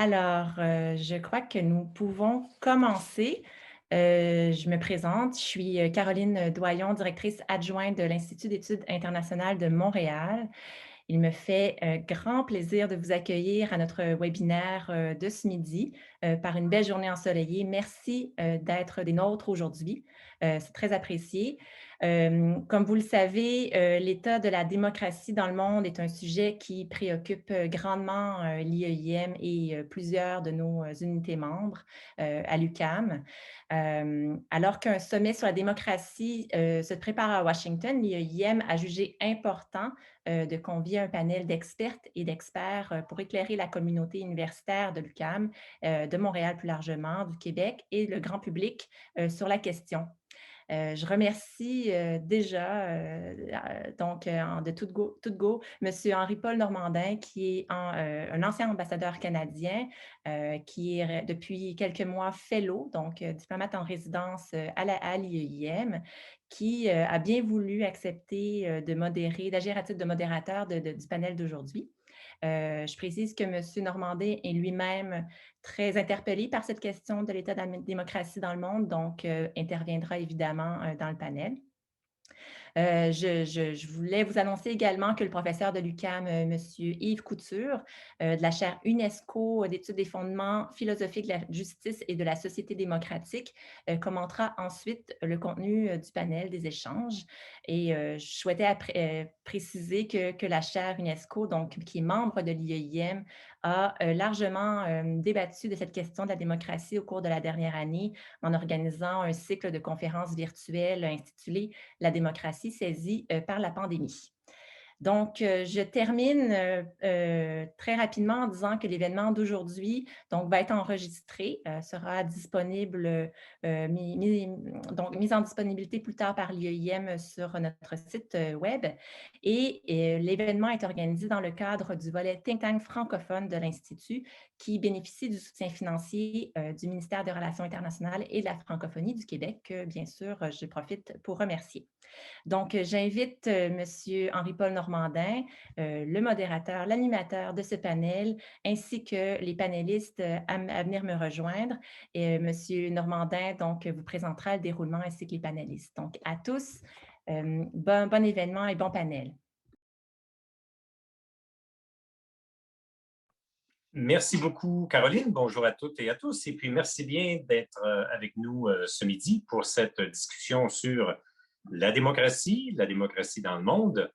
Je crois que nous pouvons commencer. Je me présente, je suis Caroline Doyon, directrice adjointe de l'Institut d'études internationales de Montréal. Il me fait grand plaisir de vous accueillir à notre webinaire de ce midi par une belle journée ensoleillée. Merci d'être des nôtres aujourd'hui. C'est très apprécié. Comme vous le savez, l'état de la démocratie dans le monde est un sujet qui préoccupe grandement l'IEIM et plusieurs de nos unités membres à l'UQAM. Alors qu'un sommet sur la démocratie se prépare à Washington, l'IEIM a jugé important de convier un panel d'expertes et d'experts pour éclairer la communauté universitaire de l'UQAM, de Montréal plus largement, du Québec et le grand public sur la question. Je remercie déjà, de tout go, M. Henri-Paul Normandin, qui est un ancien ambassadeur canadien, qui est depuis quelques mois fellow, donc diplomate en résidence à l'IEIM, qui a bien voulu accepter de modérer, d'agir à titre de modérateur du panel d'aujourd'hui. Je précise que M. Normandin est lui-même très interpellé par cette question de l'état de la démocratie dans le monde, donc interviendra évidemment dans le panel. Je voulais vous annoncer également que le professeur de l'UQAM, M. Yves Couture, de la chaire UNESCO d'études des fondements philosophiques de la justice et de la société démocratique, commentera ensuite le contenu du panel des échanges. Et je souhaitais préciser que la chaire UNESCO, donc, qui est membre de l'IEIM, a largement débattu de cette question de la démocratie au cours de la dernière année en organisant un cycle de conférences virtuelles intitulé La démocratie saisie par la pandémie. Donc, je termine très rapidement en disant que l'événement d'aujourd'hui va être enregistré, sera disponible, mis en disponibilité plus tard par l'IEIM sur notre site web. Et l'événement est organisé dans le cadre du volet Think Tank francophone de l'Institut qui bénéficie du soutien financier du ministère des Relations internationales et de la francophonie du Québec, que bien sûr, je profite pour remercier. Donc, j'invite M. Henri-Paul Normandin, le modérateur, l'animateur de ce panel, ainsi que les panélistes à venir me rejoindre. Et M. Normandin, donc, vous présentera le déroulement ainsi que les panélistes. Donc, à tous, bon événement et bon panel. Merci beaucoup, Caroline. Bonjour à toutes et à tous. Et puis, merci bien d'être avec nous ce midi pour cette discussion sur la démocratie dans le monde.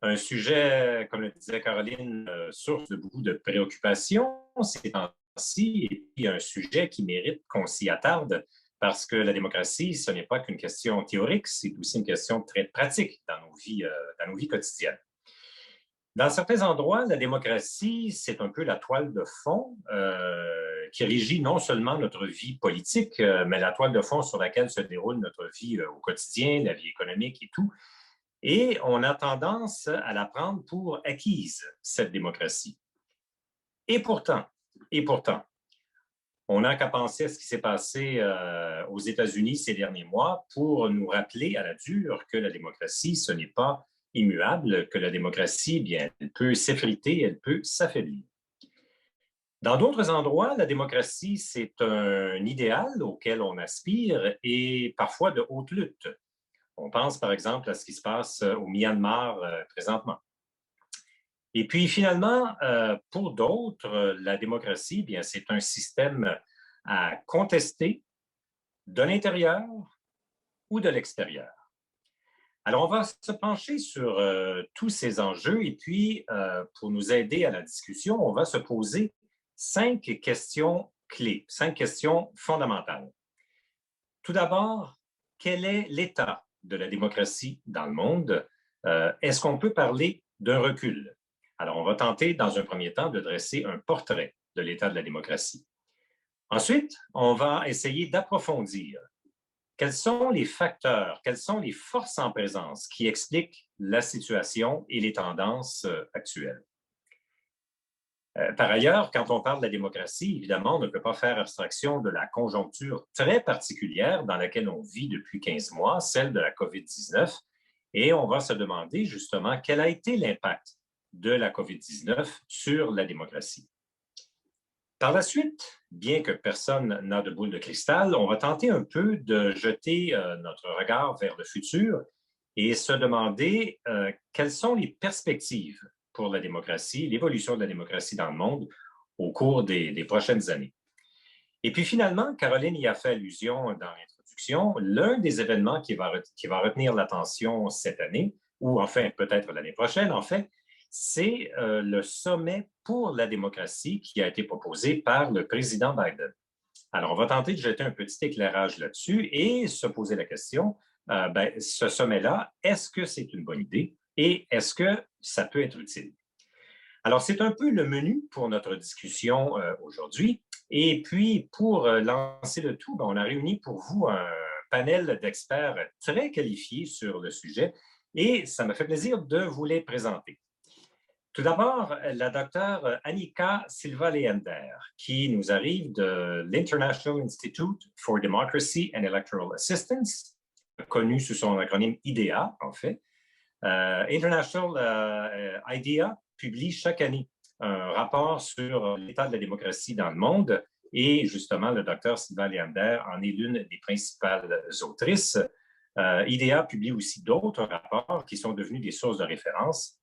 Un sujet, comme le disait Caroline, source de beaucoup de préoccupations ces temps-ci, et puis un sujet qui mérite qu'on s'y attarde parce que la démocratie, ce n'est pas qu'une question théorique, c'est aussi une question très pratique dans nos vies quotidiennes. Dans certains endroits, la démocratie, c'est un peu la toile de fond qui régit non seulement notre vie politique, mais la toile de fond sur laquelle se déroule notre vie au quotidien, la vie économique et tout. Et on a tendance à la prendre pour acquise, cette démocratie. Et pourtant, on n'a qu'à penser à ce qui s'est passé aux États-Unis ces derniers mois pour nous rappeler à la dure que la démocratie, ce n'est pas immuable, que la démocratie, bien, elle peut s'effriter, elle peut s'affaiblir. Dans d'autres endroits, la démocratie, c'est un idéal auquel on aspire et parfois de haute lutte. On pense par exemple à ce qui se passe au Myanmar présentement. Et puis finalement, pour d'autres, la démocratie, bien, c'est un système à contester de l'intérieur ou de l'extérieur. Alors, on va se pencher sur tous ces enjeux et puis, pour nous aider à la discussion, on va se poser 5 questions clés, 5 questions fondamentales. Tout d'abord, quel est l'état de la démocratie dans le monde? Est-ce qu'on peut parler d'un recul? Alors, on va tenter, dans un premier temps, de dresser un portrait de l'état de la démocratie. Ensuite, on va essayer d'approfondir quels sont les facteurs, quelles sont les forces en présence qui expliquent la situation et les tendances actuelles. Par ailleurs, quand on parle de la démocratie, évidemment, on ne peut pas faire abstraction de la conjoncture très particulière dans laquelle on vit depuis 15 mois, celle de la COVID-19, et on va se demander justement quel a été l'impact de la COVID-19 sur la démocratie. Par la suite, bien que personne n'a de boule de cristal, on va tenter un peu de jeter notre regard vers le futur et se demander quelles sont les perspectives pour la démocratie, l'évolution de la démocratie dans le monde au cours des prochaines années. Et puis finalement, Caroline y a fait allusion dans l'introduction, l'un des événements qui va retenir l'attention cette année, ou enfin peut-être l'année prochaine, en fait, c'est le sommet pour la démocratie qui a été proposé par le président Biden. Alors, on va tenter de jeter un petit éclairage là-dessus et se poser la question, ce sommet-là, est-ce que c'est une bonne idée et est-ce que ça peut être utile? Alors, c'est un peu le menu pour notre discussion aujourd'hui. Et puis, pour lancer le tout, on a réuni pour vous un panel d'experts très qualifiés sur le sujet et ça me fait plaisir de vous les présenter. Tout d'abord, la docteure Annika Silva-Leander, qui nous arrive de l'International Institute for Democracy and Electoral Assistance, connu sous son acronyme IDEA, en fait. International IDEA publie chaque année un rapport sur l'état de la démocratie dans le monde et justement, le docteur Silva Leander en est l'une des principales autrices. IDEA publie aussi d'autres rapports qui sont devenus des sources de référence.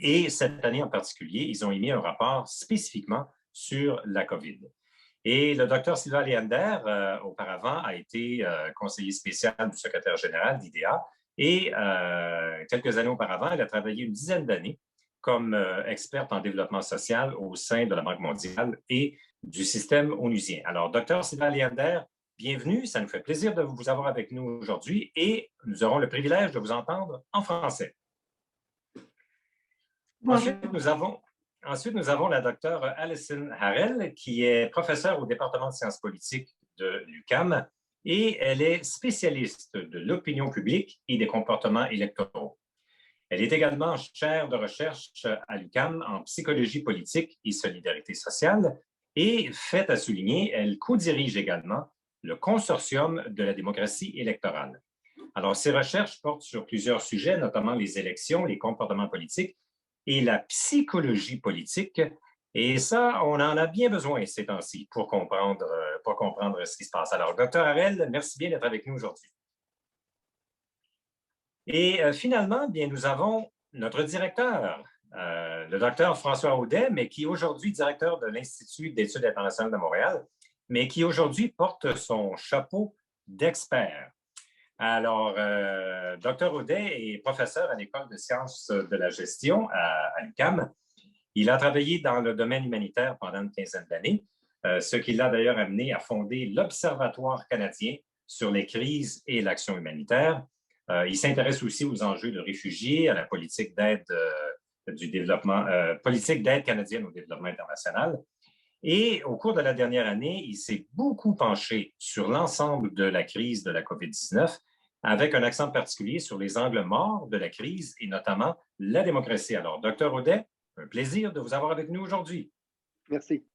Et cette année en particulier, ils ont émis un rapport spécifiquement sur la COVID. Et le docteur Silva Leander, auparavant, a été conseiller spécial du secrétaire général d'IDEA. Et quelques années auparavant, elle a travaillé une dizaine d'années comme experte en développement social au sein de la Banque mondiale et du système onusien. Alors, docteur Silva Leander, bienvenue. Ça nous fait plaisir de vous avoir avec nous aujourd'hui et nous aurons le privilège de vous entendre en français. Bonjour. Ensuite, nous avons la docteure Alison Harrell, qui est professeure au département de sciences politiques de l'UQAM et elle est spécialiste de l'opinion publique et des comportements électoraux. Elle est également chaire de recherche à l'UQAM en psychologie politique et solidarité sociale et, fait à souligner, elle co-dirige également le consortium de la démocratie électorale. Alors, ses recherches portent sur plusieurs sujets, notamment les élections, les comportements politiques et la psychologie politique. Et ça, on en a bien besoin ces temps-ci pour comprendre ce qui se passe. Alors, docteur Harrell, merci bien d'être avec nous aujourd'hui. Et finalement, bien, nous avons notre directeur, le docteur François Audet, mais qui est aujourd'hui directeur de l'Institut d'études internationales de Montréal, mais qui aujourd'hui porte son chapeau d'expert. Alors, Dr. Audet est professeur à l'École de sciences de la gestion à l'UQAM. Il a travaillé dans le domaine humanitaire pendant une quinzaine d'années, ce qui l'a d'ailleurs amené à fonder l'Observatoire canadien sur les crises et l'action humanitaire. Il s'intéresse aussi aux enjeux de réfugiés, à la politique d'aide politique d'aide canadienne au développement international. Et au cours de la dernière année, il s'est beaucoup penché sur l'ensemble de la crise de la COVID-19, avec un accent particulier sur les angles morts de la crise et notamment la démocratie. Alors, Dr. Audet, un plaisir de vous avoir avec nous aujourd'hui. Merci.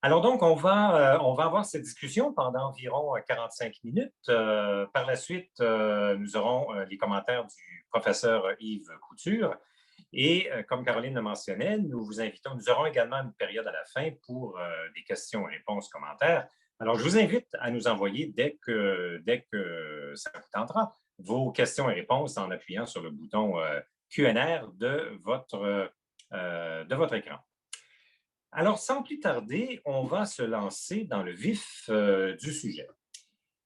Alors donc, on va avoir cette discussion pendant environ 45 minutes. Par la suite, nous aurons les commentaires du professeur Yves Couture. Et comme Caroline le mentionnait, nous aurons également une période à la fin pour des questions, réponses, commentaires. Alors, je vous invite à nous envoyer dès que ça vous tentera vos questions et réponses en appuyant sur le bouton Q&R de votre écran. Alors, sans plus tarder, on va se lancer dans le vif du sujet.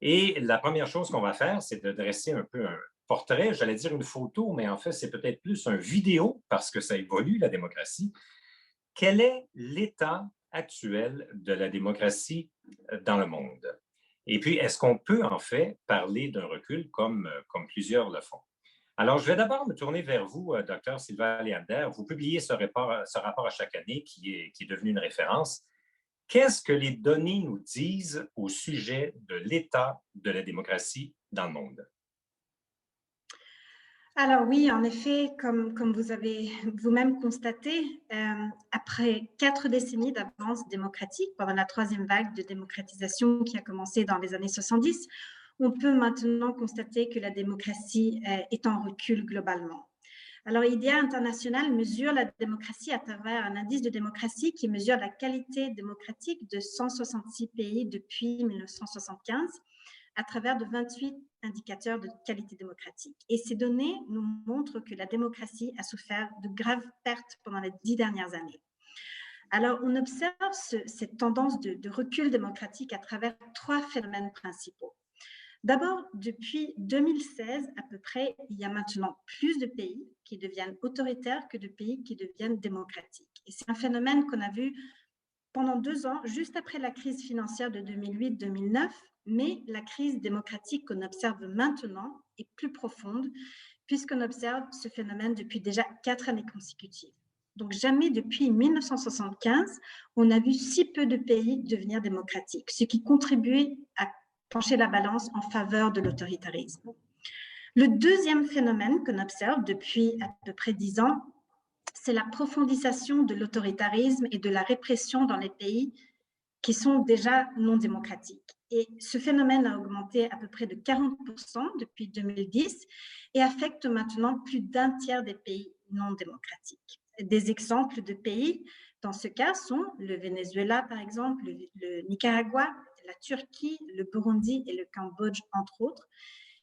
Et la première chose qu'on va faire, c'est de dresser un peu un portrait, j'allais dire une photo, mais en fait, c'est peut-être plus une vidéo parce que ça évolue, la démocratie. Quel est l'état actuel de la démocratie dans le monde? Et puis, est-ce qu'on peut en fait parler d'un recul comme plusieurs le font? Alors, je vais d'abord me tourner vers vous, Dr. Silva Leander. Vous publiez ce rapport à chaque année qui est devenu une référence. Qu'est-ce que les données nous disent au sujet de l'état de la démocratie dans le monde? Alors oui, en effet, comme vous avez vous-même constaté, après 4 décennies d'avance démocratique, pendant la troisième vague de démocratisation qui a commencé dans les années 70, on peut maintenant constater que la démocratie est en recul globalement. Alors, IDEA International mesure la démocratie à travers un indice de démocratie qui mesure la qualité démocratique de 166 pays depuis 1975 à travers de 28 indicateurs de qualité démocratique. Et ces données nous montrent que la démocratie a souffert de graves pertes pendant les 10 dernières années. Alors, on observe cette tendance de recul démocratique à travers 3 phénomènes principaux. D'abord, depuis 2016 à peu près, il y a maintenant plus de pays qui deviennent autoritaires que de pays qui deviennent démocratiques. Et c'est un phénomène qu'on a vu pendant 2 ans, juste après la crise financière de 2008-2009, mais la crise démocratique qu'on observe maintenant est plus profonde puisqu'on observe ce phénomène depuis déjà 4 années consécutives. Donc, jamais depuis 1975, on a vu si peu de pays devenir démocratiques, ce qui contribue à pencher la balance en faveur de l'autoritarisme. Le deuxième phénomène qu'on observe depuis à peu près 10 ans, c'est la profondissation de l'autoritarisme et de la répression dans les pays qui sont déjà non démocratiques. Et ce phénomène a augmenté à peu près de 40% depuis 2010 et affecte maintenant plus d'un tiers des pays non démocratiques. Des exemples de pays dans ce cas sont le Venezuela, par exemple, le Nicaragua, la Turquie, le Burundi et le Cambodge, entre autres,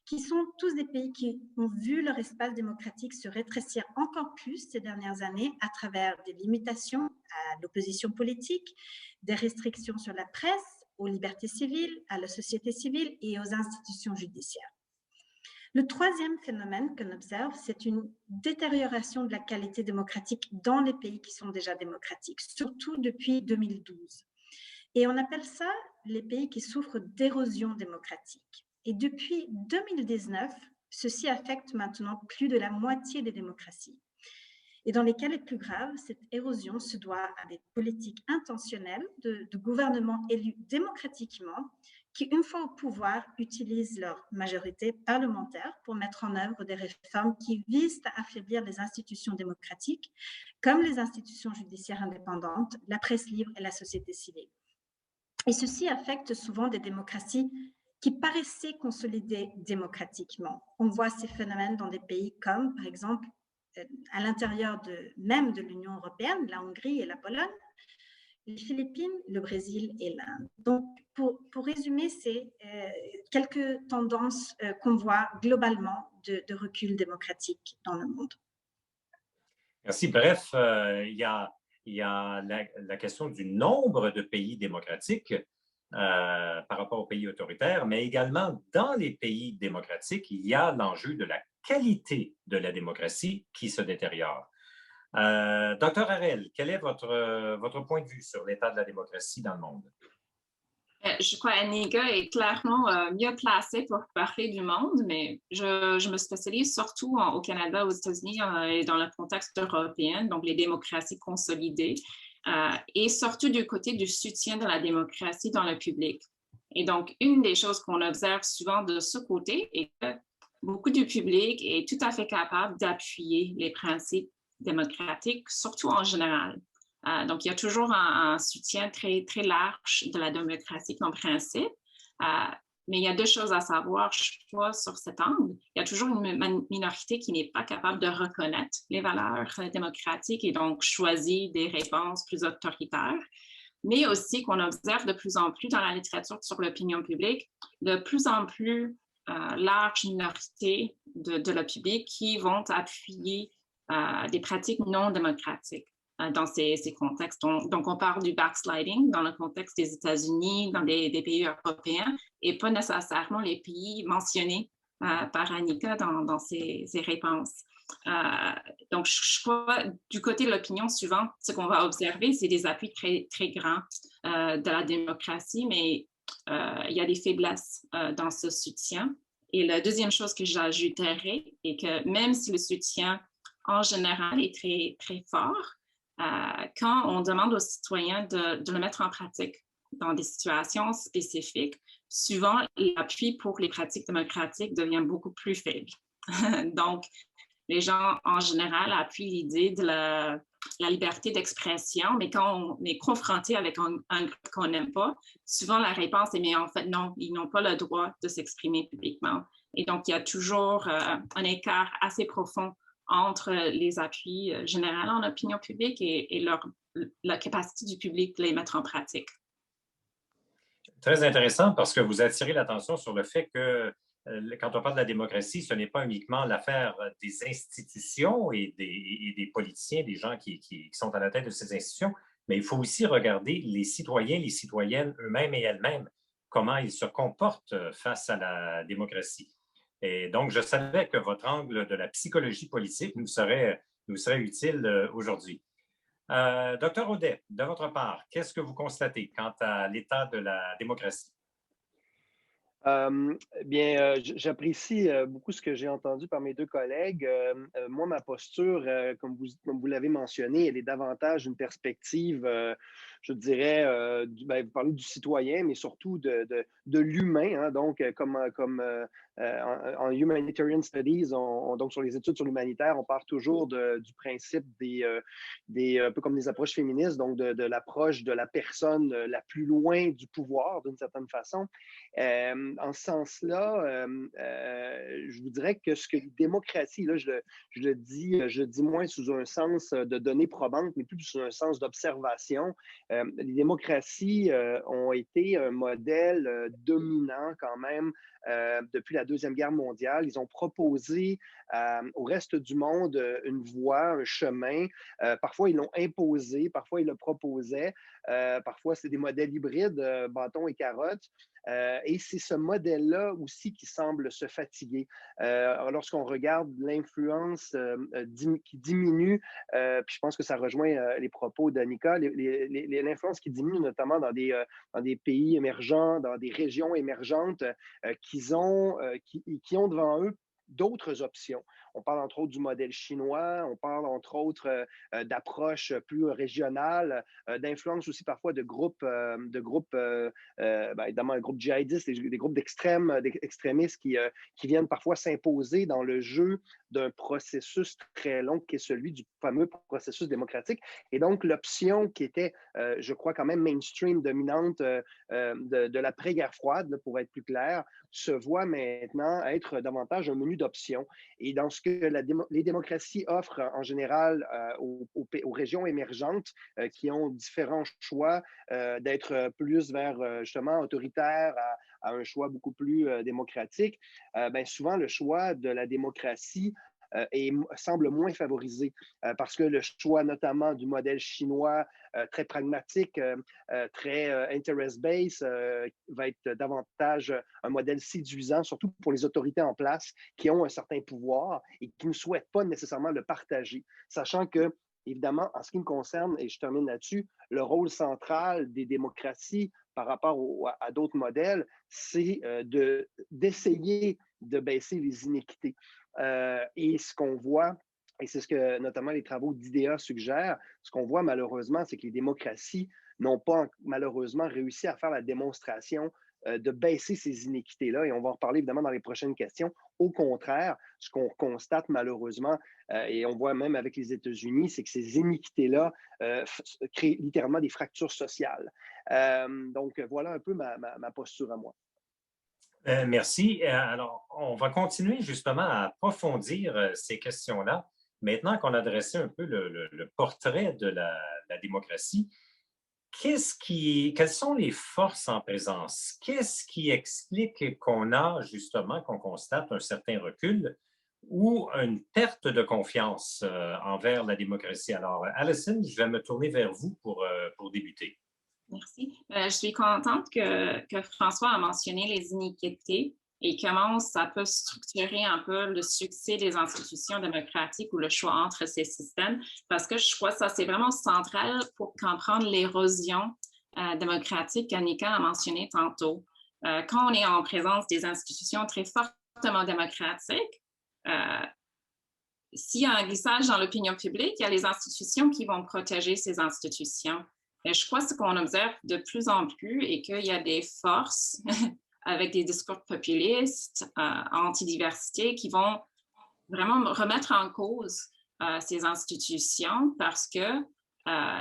qui sont tous des pays qui ont vu leur espace démocratique se rétrécir encore plus ces dernières années à travers des limitations à l'opposition politique, des restrictions sur la presse, aux libertés civiles, à la société civile et aux institutions judiciaires. Le troisième phénomène qu'on observe, c'est une détérioration de la qualité démocratique dans les pays qui sont déjà démocratiques, surtout depuis 2012. Et on appelle ça les pays qui souffrent d'érosion démocratique. Et depuis 2019, ceci affecte maintenant plus de la moitié des démocraties. Et dans les cas les plus graves, cette érosion se doit à des politiques intentionnelles de gouvernements élus démocratiquement qui, une fois au pouvoir, utilisent leur majorité parlementaire pour mettre en œuvre des réformes qui visent à affaiblir les institutions démocratiques, comme les institutions judiciaires indépendantes, la presse libre et la société civile. Et ceci affecte souvent des démocraties qui paraissaient consolidées démocratiquement. On voit ces phénomènes dans des pays comme, par exemple, à l'intérieur même de l'Union européenne, la Hongrie et la Pologne, les Philippines, le Brésil et l'Inde. Donc, pour résumer, c'est quelques tendances qu'on voit globalement de recul démocratique dans le monde. Merci. Bref, il y a la question du nombre de pays démocratiques par rapport aux pays autoritaires, mais également dans les pays démocratiques, il y a l'enjeu de la qualité de la démocratie qui se détériore. Docteur Harel, quel est votre point de vue sur l'état de la démocratie dans le monde? Je crois qu'Anika est clairement mieux placée pour parler du monde, mais je me spécialise surtout au Canada, aux États-Unis et dans le contexte européen, donc les démocraties consolidées, et surtout du côté du soutien de la démocratie dans le public. Et donc, une des choses qu'on observe souvent de ce côté est que beaucoup du public est tout à fait capable d'appuyer les principes démocratiques, surtout en général. Donc, il y a toujours un soutien très, très large de la démocratie en principe. Mais il y a deux choses à savoir, je crois, sur cet angle. Il y a toujours une minorité qui n'est pas capable de reconnaître les valeurs démocratiques et donc choisit des réponses plus autoritaires. Mais aussi qu'on observe de plus en plus dans la littérature sur l'opinion publique, de plus en plus large minorité de le public qui vont appuyer des pratiques non démocratiques dans ces contextes. Donc, on parle du backsliding dans le contexte des États-Unis, dans des pays européens, et pas nécessairement les pays mentionnés par Anika dans ses réponses. Donc, je crois, du côté de l'opinion, souvent, ce qu'on va observer, c'est des appuis très, très grands de la démocratie, mais il y a des faiblesses dans ce soutien. Et la deuxième chose que j'ajouterais est que même si le soutien en général est très, très fort, quand on demande aux citoyens de le mettre en pratique dans des situations spécifiques, souvent l'appui pour les pratiques démocratiques devient beaucoup plus faible. Donc, les gens en général appuient l'idée de la liberté d'expression, mais quand on est confronté avec un groupe qu'on n'aime pas, souvent la réponse est « mais en fait non, ils n'ont pas le droit de s'exprimer publiquement ». Et donc, il y a toujours un écart assez profond entre les appuis généraux en opinion publique et la capacité du public de les mettre en pratique. Très intéressant parce que vous attirez l'attention sur le fait que quand on parle de la démocratie, ce n'est pas uniquement l'affaire des institutions et des politiciens, des gens qui sont à la tête de ces institutions, mais il faut aussi regarder les citoyens, les citoyennes eux-mêmes et elles-mêmes, comment ils se comportent face à la démocratie. Et donc, je savais que votre angle de la psychologie politique nous serait utile aujourd'hui. Docteur Audet, de votre part, qu'est-ce que vous constatez quant à l'état de la démocratie? J'apprécie beaucoup ce que j'ai entendu par mes deux collègues. Moi, ma posture, comme vous l'avez mentionné, elle est davantage une perspective, je dirais, vous parlez du citoyen, mais surtout de l'humain. Hein, donc, en Humanitarian Studies, donc sur les études sur l'humanitaire, on part toujours du principe un peu comme des approches féministes, donc de l'approche de la personne la plus loin du pouvoir, d'une certaine façon. En ce sens-là, je vous dirais que ce que les démocraties, là, je le dis moins sous un sens de données probantes, mais plus sous un sens d'observation. Les démocraties ont été un modèle dominant quand même depuis la Deuxième Guerre mondiale. Ils ont proposé au reste du monde une voie, un chemin. Parfois, ils l'ont imposé, parfois, ils le proposaient. Parfois, c'est des modèles hybrides, bâton et carotte. Et c'est ce modèle-là aussi qui semble se fatiguer. Lorsqu'on regarde l'influence qui diminue, puis je pense que ça rejoint les propos d'Annika, l'influence qui diminue notamment dans des pays émergents, dans des régions émergentes qui ont devant eux d'autres options. On parle entre autres du modèle chinois, on parle entre autres d'approches plus régionales, d'influence aussi parfois de groupes évidemment un groupe djihadiste, des groupes d'extrémistes qui viennent parfois s'imposer dans le jeu d'un processus très long qui est celui du fameux processus démocratique. Et donc, l'option qui était, je crois, quand même mainstream, dominante de l'après-guerre froide, là, pour être plus clair, se voit maintenant être davantage un menu d'options. Et dans ce que les démocraties offrent en général aux régions émergentes qui ont différents choix d'être plus vers justement autoritaire à un choix beaucoup plus démocratique, souvent le choix de la démocratie semble moins favorisé parce que le choix notamment du modèle chinois très pragmatique, très interest-based, va être davantage un modèle séduisant, surtout pour les autorités en place qui ont un certain pouvoir et qui ne souhaitent pas nécessairement le partager, sachant que évidemment, en ce qui me concerne, et je termine là-dessus, le rôle central des démocraties par rapport à d'autres modèles, c'est d'essayer de baisser les inéquités. Et ce qu'on voit, et c'est ce que notamment les travaux d'IDEA suggèrent, ce qu'on voit malheureusement, c'est que les démocraties n'ont pas malheureusement réussi à faire la démonstration de baisser ces inéquités-là. Et on va en reparler évidemment dans les prochaines questions. Au contraire, ce qu'on constate malheureusement, et on voit même avec les États-Unis, c'est que ces iniquités-là créent littéralement des fractures sociales. Donc, voilà un peu ma posture à moi. Merci. Alors, on va continuer justement à approfondir ces questions-là. Maintenant qu'on a dressé un peu le portrait de la démocratie, quelles sont les forces en présence? Qu'est-ce qui explique qu'on constate un certain recul ou une perte de confiance envers la démocratie? Alors, Alison, je vais me tourner vers vous pour débuter. Merci. Je suis contente que François a mentionné les inéquités et comment ça peut structurer un peu le succès des institutions démocratiques ou le choix entre ces systèmes, parce que je crois que ça, c'est vraiment central pour comprendre l'érosion démocratique qu'Annika a mentionné tantôt. Quand on est en présence des institutions très fortement démocratiques, s'il y a un glissage dans l'opinion publique, il y a les institutions qui vont protéger ces institutions. Et je crois que ce qu'on observe de plus en plus est qu'il y a des forces avec des discours populistes, anti-diversité, qui vont vraiment remettre en cause ces institutions parce que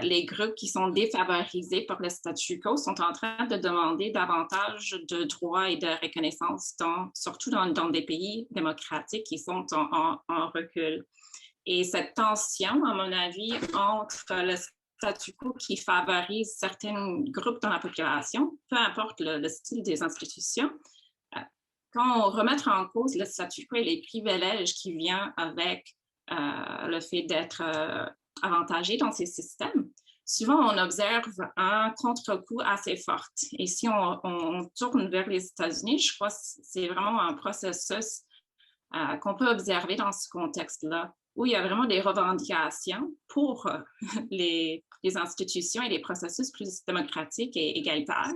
les groupes qui sont défavorisés par le statu quo sont en train de demander davantage de droits et de reconnaissance, surtout dans des pays démocratiques qui sont en recul. Et cette tension, à mon avis, entre le statu quo qui favorise certains groupes dans la population, peu importe le style des institutions, quand on remet en cause le statu quo et les privilèges qui viennent avec le fait d'être avantagé dans ces systèmes, souvent on observe un contre-coup assez fort. Et si on tourne vers les États-Unis, je crois que c'est vraiment un processus qu'on peut observer dans ce contexte-là, où il y a vraiment des revendications pour les institutions et les processus plus démocratiques et égalitaires.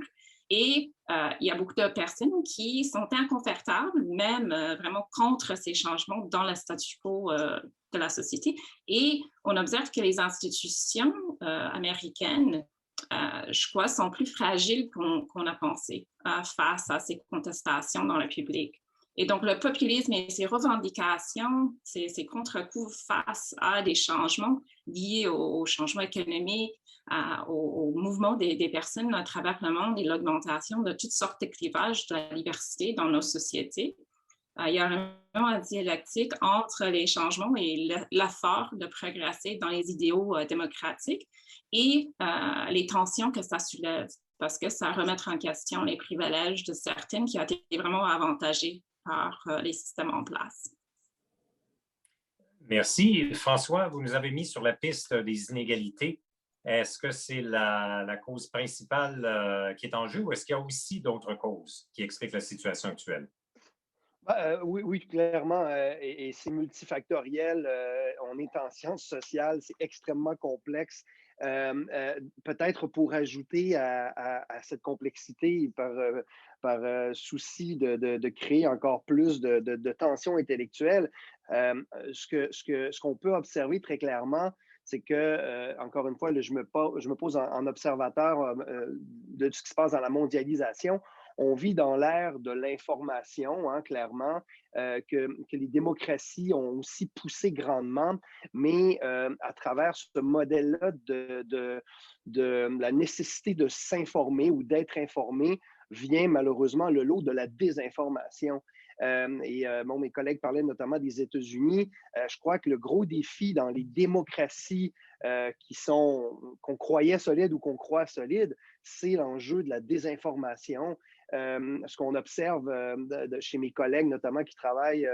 Et il y a beaucoup de personnes qui sont inconfortables, même vraiment contre ces changements dans le statu quo de la société. Et on observe que les institutions américaines, je crois, sont plus fragiles qu'on a pensé face à ces contestations dans le public. Et donc, le populisme et ses revendications, ces contre-coups face à des changements liés au changement économique, au mouvement des personnes à travers le monde et l'augmentation de toutes sortes de clivages de la diversité dans nos sociétés. Il y a vraiment un dialectique entre les changements et l'effort de progresser dans les idéaux démocratiques et les tensions que ça soulève, parce que ça remet en question les privilèges de certaines qui ont été vraiment avantagées par les systèmes en place. Merci. François, vous nous avez mis sur la piste des inégalités. Est-ce que c'est la cause principale qui est en jeu ou est-ce qu'il y a aussi d'autres causes qui expliquent la situation actuelle? Oui, clairement, et c'est multifactoriel. On est en sciences sociales, c'est extrêmement complexe. Peut-être pour ajouter à cette complexité par souci de créer encore plus de tensions intellectuelles, ce qu'on peut observer très clairement, c'est que, encore une fois, là, je me pose en observateur de ce qui se passe dans la mondialisation. On vit dans l'ère de l'information, hein, clairement, que les démocraties ont aussi poussé grandement, mais à travers ce modèle-là de la nécessité de s'informer ou d'être informé, vient malheureusement le lot de la désinformation. Mes collègues parlaient notamment des États-Unis. Je crois que le gros défi dans les démocraties qu'on croyait solides ou qu'on croit solides, c'est l'enjeu de la désinformation. Ce qu'on observe chez mes collègues, notamment qui travaillent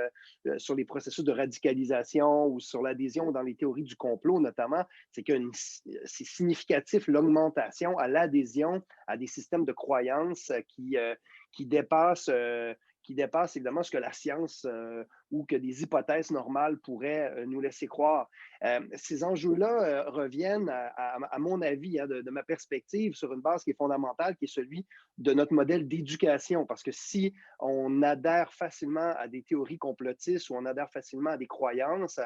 sur les processus de radicalisation ou sur l'adhésion dans les théories du complot, notamment, c'est que c'est significatif l'augmentation à l'adhésion à des systèmes de croyances qui dépassent évidemment ce que la science ou que des hypothèses normales pourraient nous laisser croire. Ces enjeux-là reviennent, à mon avis, hein, de ma perspective, sur une base qui est fondamentale, qui est celui de notre modèle d'éducation. Parce que si on adhère facilement à des théories complotistes ou on adhère facilement à des croyances,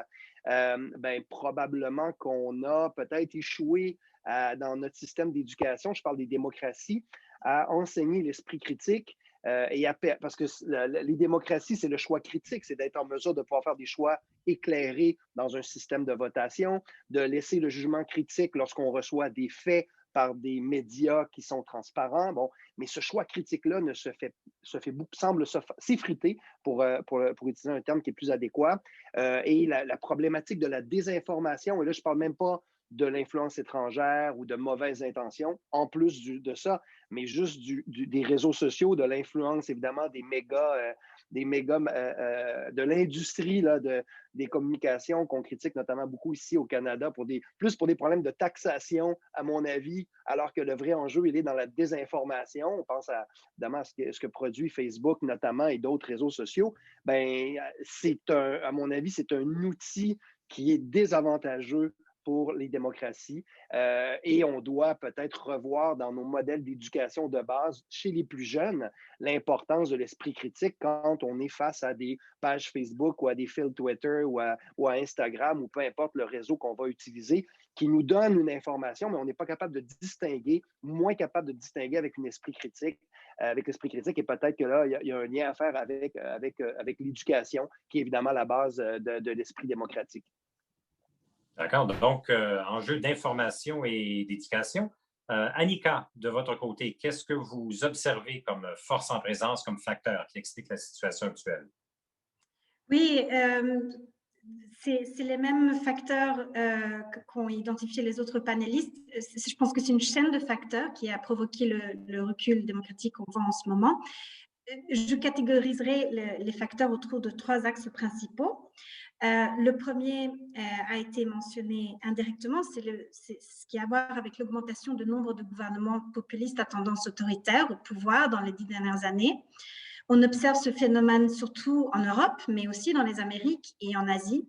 probablement qu'on a peut-être échoué dans notre système d'éducation, je parle des démocraties, à enseigner l'esprit critique. Parce que les démocraties, c'est le choix critique, c'est d'être en mesure de pouvoir faire des choix éclairés dans un système de votation, de laisser le jugement critique lorsqu'on reçoit des faits par des médias qui sont transparents. Bon, mais ce choix critique-là semble s'effriter, pour utiliser un terme qui est plus adéquat. Et la problématique de la désinformation, et là, je ne parle même pas de l'influence étrangère ou de mauvaises intentions, en plus de ça, mais juste des réseaux sociaux, de l'influence évidemment des méga de l'industrie des communications qu'on critique notamment beaucoup ici au Canada plus pour des problèmes de taxation, à mon avis, alors que le vrai enjeu, il est dans la désinformation. On pense évidemment à ce que produit Facebook notamment et d'autres réseaux sociaux. À mon avis, c'est un outil qui est désavantageux pour les démocraties et on doit peut-être revoir dans nos modèles d'éducation de base chez les plus jeunes l'importance de l'esprit critique quand on est face à des pages Facebook ou à des fils Twitter ou à Instagram ou peu importe le réseau qu'on va utiliser qui nous donne une information, mais on n'est pas capable de distinguer, moins capable de distinguer avec l'esprit critique et peut-être que là, il y a un lien à faire avec l'éducation qui est évidemment la base de l'esprit démocratique. D'accord. Donc, enjeu d'information et d'éducation. Annika, de votre côté, qu'est-ce que vous observez comme force en présence, comme facteur qui explique la situation actuelle? Oui, c'est les mêmes facteurs qu'ont identifié les autres panélistes. Je pense que c'est une chaîne de facteurs qui a provoqué le recul démocratique qu'on voit en ce moment. Je catégoriserai les facteurs autour de 3 axes principaux. Le premier a été mentionné indirectement, c'est ce qui a à voir avec l'augmentation du nombre de gouvernements populistes à tendance autoritaire au pouvoir dans les 10 dernières années. On observe ce phénomène surtout en Europe, mais aussi dans les Amériques et en Asie.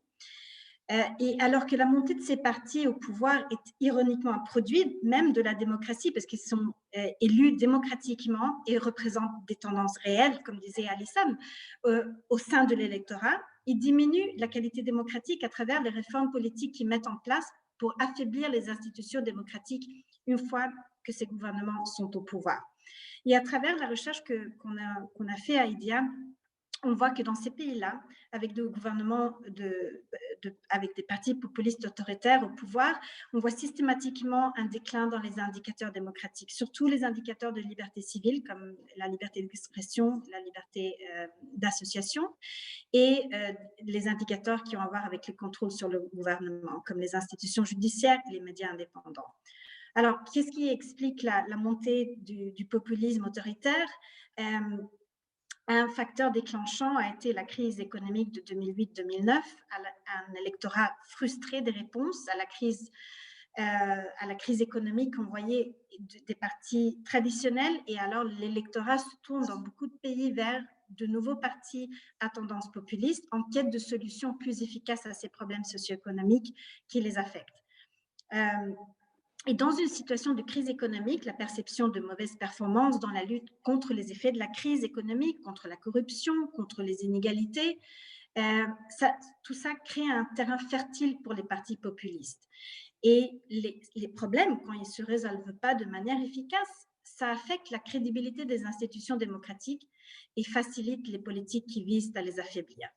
Et alors que la montée de ces partis au pouvoir est ironiquement un produit même de la démocratie, parce qu'ils sont élus démocratiquement et représentent des tendances réelles, comme disait Alison, au sein de l'électorat, ils diminuent la qualité démocratique à travers les réformes politiques qu'ils mettent en place pour affaiblir les institutions démocratiques une fois que ces gouvernements sont au pouvoir. Et à travers la recherche qu'on a fait à IDEA, on voit que dans ces pays-là, avec des gouvernements avec des partis populistes autoritaires au pouvoir, on voit systématiquement un déclin dans les indicateurs démocratiques, surtout les indicateurs de liberté civile, comme la liberté d'expression, la liberté d'association, et les indicateurs qui ont à voir avec le contrôle sur le gouvernement, comme les institutions judiciaires et les médias indépendants. Alors, qu'est-ce qui explique la montée du populisme autoritaire? Un facteur déclenchant a été la crise économique de 2008-2009, un électorat frustré des réponses à la crise économique qu'on voyait des partis traditionnels, et alors l'électorat se tourne dans beaucoup de pays vers de nouveaux partis à tendance populiste en quête de solutions plus efficaces à ces problèmes socio-économiques qui les affectent. Et dans une situation de crise économique, la perception de mauvaises performances dans la lutte contre les effets de la crise économique, contre la corruption, contre les inégalités, tout ça crée un terrain fertile pour les partis populistes. Et les problèmes, quand ils ne se résolvent pas de manière efficace, ça affecte la crédibilité des institutions démocratiques et facilite les politiques qui visent à les affaiblir.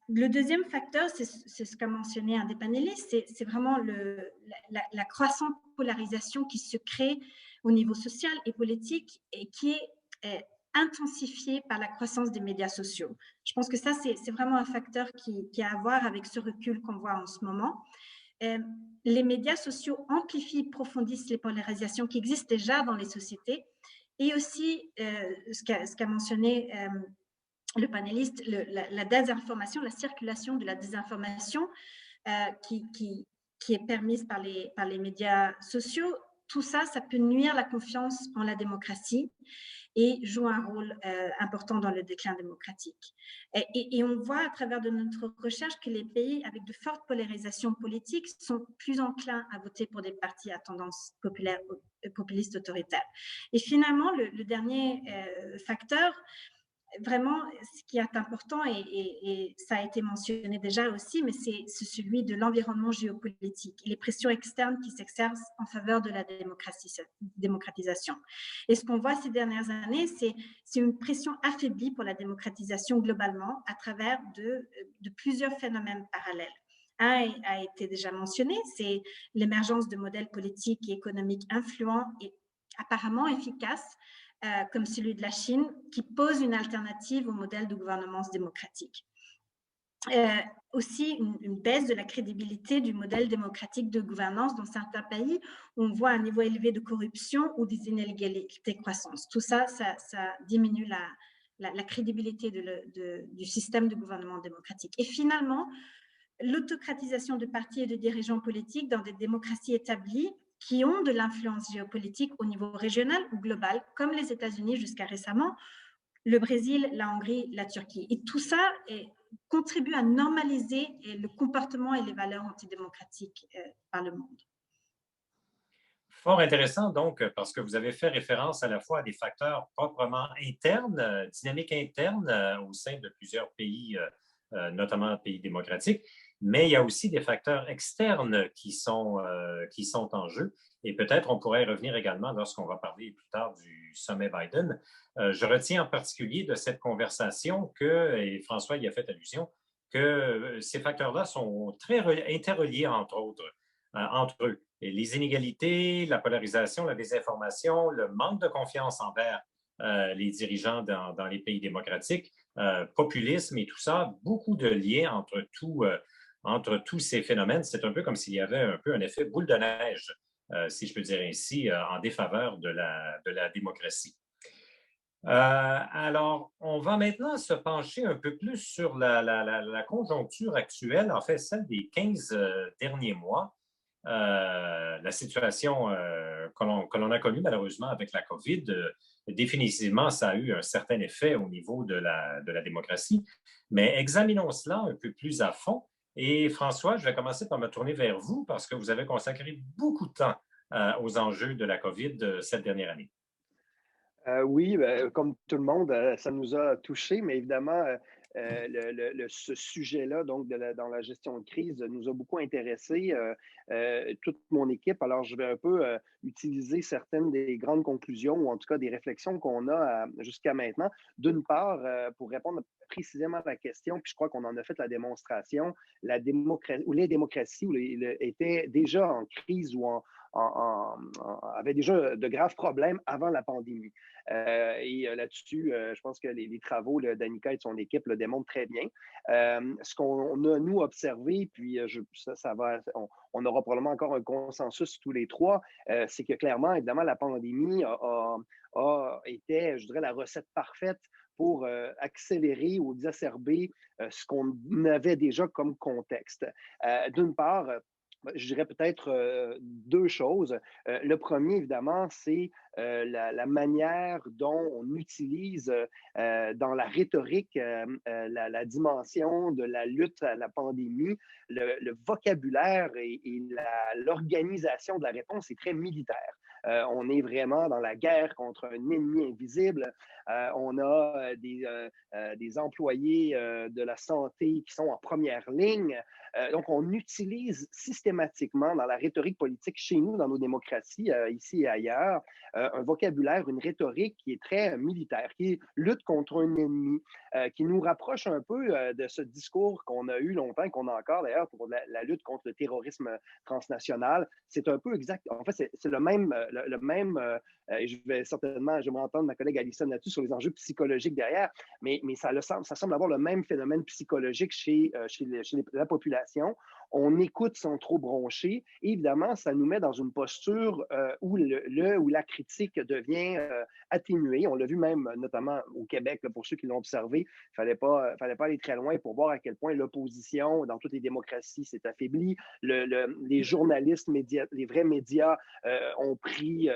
Le deuxième facteur, c'est ce qu'a mentionné un des panélistes, c'est vraiment la croissante polarisation qui se crée au niveau social et politique et qui est intensifiée par la croissance des médias sociaux. Je pense que ça, c'est vraiment un facteur qui a à voir avec ce recul qu'on voit en ce moment. Les médias sociaux amplifient, approfondissent les polarisations qui existent déjà dans les sociétés, et aussi ce qu'a mentionné le panéliste, la désinformation, la circulation de la désinformation qui est permise par les médias sociaux. Tout ça, ça peut nuire la confiance en la démocratie et joue un rôle important dans le déclin démocratique. Et on voit à travers de notre recherche que les pays avec de fortes polarisations politiques sont plus enclins à voter pour des partis à tendance populiste autoritaire. Et finalement, le dernier facteur, vraiment, ce qui est important, et ça a été mentionné déjà aussi, mais c'est celui de l'environnement géopolitique et les pressions externes qui s'exercent en faveur de la démocratisation. Et ce qu'on voit ces dernières années, c'est une pression affaiblie pour la démocratisation globalement à travers de plusieurs phénomènes parallèles. Un a été déjà mentionné, c'est l'émergence de modèles politiques et économiques influents et apparemment efficaces, comme celui de la Chine, qui pose une alternative au modèle de gouvernance démocratique. Aussi une baisse de la crédibilité du modèle démocratique de gouvernance dans certains pays où on voit un niveau élevé de corruption ou des inégalités croissantes. Tout ça, ça diminue la crédibilité du système de gouvernement démocratique. Et finalement, l'autocratisation de partis et de dirigeants politiques dans des démocraties établies qui ont de l'influence géopolitique au niveau régional ou global, comme les États-Unis jusqu'à récemment, le Brésil, la Hongrie, la Turquie. Et tout ça contribue à normaliser le comportement et les valeurs antidémocratiques par le monde. Fort intéressant, donc, parce que vous avez fait référence à la fois à des facteurs proprement internes, dynamiques internes au sein de plusieurs pays, notamment pays démocratiques, mais il y a aussi des facteurs externes qui sont en jeu. Et peut-être on pourrait y revenir également lorsqu'on va parler plus tard du sommet Biden. Je retiens en particulier de cette conversation et François y a fait allusion, que ces facteurs-là sont très interreliés entre eux. Et les inégalités, la polarisation, la désinformation, le manque de confiance envers les dirigeants dans les pays démocratiques populisme et tout ça, beaucoup de liens entre tous ces phénomènes. C'est un peu comme s'il y avait un peu un effet boule de neige, si je peux dire ainsi, en défaveur de la démocratie. Alors, on va maintenant se pencher un peu plus sur la conjoncture actuelle, en fait, celle des 15 derniers mois. La situation que l'on a connue malheureusement avec la COVID, définitivement, ça a eu un certain effet au niveau de la démocratie. Mais examinons cela un peu plus à fond. Et François, je vais commencer par me tourner vers vous parce que vous avez consacré beaucoup de temps aux enjeux de la COVID cette dernière année. Oui, comme tout le monde, ça nous a touchés, mais évidemment, ce sujet-là, donc dans la gestion de crise, nous a beaucoup intéressés, toute mon équipe. Alors, je vais un peu utiliser certaines des grandes conclusions, ou en tout cas des réflexions qu'on a jusqu'à maintenant. D'une part, pour répondre précisément à la question, puis je crois qu'on en a fait la démonstration, les démocraties étaient déjà en crise ou avaient déjà de graves problèmes avant la pandémie. Là-dessus, je pense que les travaux d'Annika et de son équipe le démontrent très bien. Ce qu'on a, nous, observé, puis on aura probablement encore un consensus tous les trois, c'est que clairement, évidemment, la pandémie a été, je dirais, la recette parfaite pour accélérer ou exacerber ce qu'on avait déjà comme contexte. D'une part, je dirais peut-être deux choses. Le premier, évidemment, c'est la manière dont on utilise dans la rhétorique la dimension de la lutte à la pandémie. Le vocabulaire et l'organisation de la réponse est très militaire. On est vraiment dans la guerre contre un ennemi invisible. On a des employés de la santé qui sont en première ligne. Donc, on utilise systématiquement dans la rhétorique politique chez nous, dans nos démocraties, ici et ailleurs, un vocabulaire, une rhétorique qui est très militaire, qui lutte contre un ennemi, qui nous rapproche un peu de ce discours qu'on a eu longtemps, qu'on a encore d'ailleurs pour la lutte contre le terrorisme transnational. C'est un peu exact. En fait, c'est le même, et je vais entendre ma collègue Alison là-dessus sur les enjeux psychologiques derrière, mais ça semble avoir le même phénomène psychologique chez la population. On écoute sans trop broncher. Et évidemment, ça nous met dans une posture où la critique devient atténuée. On l'a vu même notamment au Québec, là, pour ceux qui l'ont observé. Il ne fallait pas aller très loin pour voir à quel point l'opposition dans toutes les démocraties s'est affaiblie. Les journalistes, les vrais médias ont pris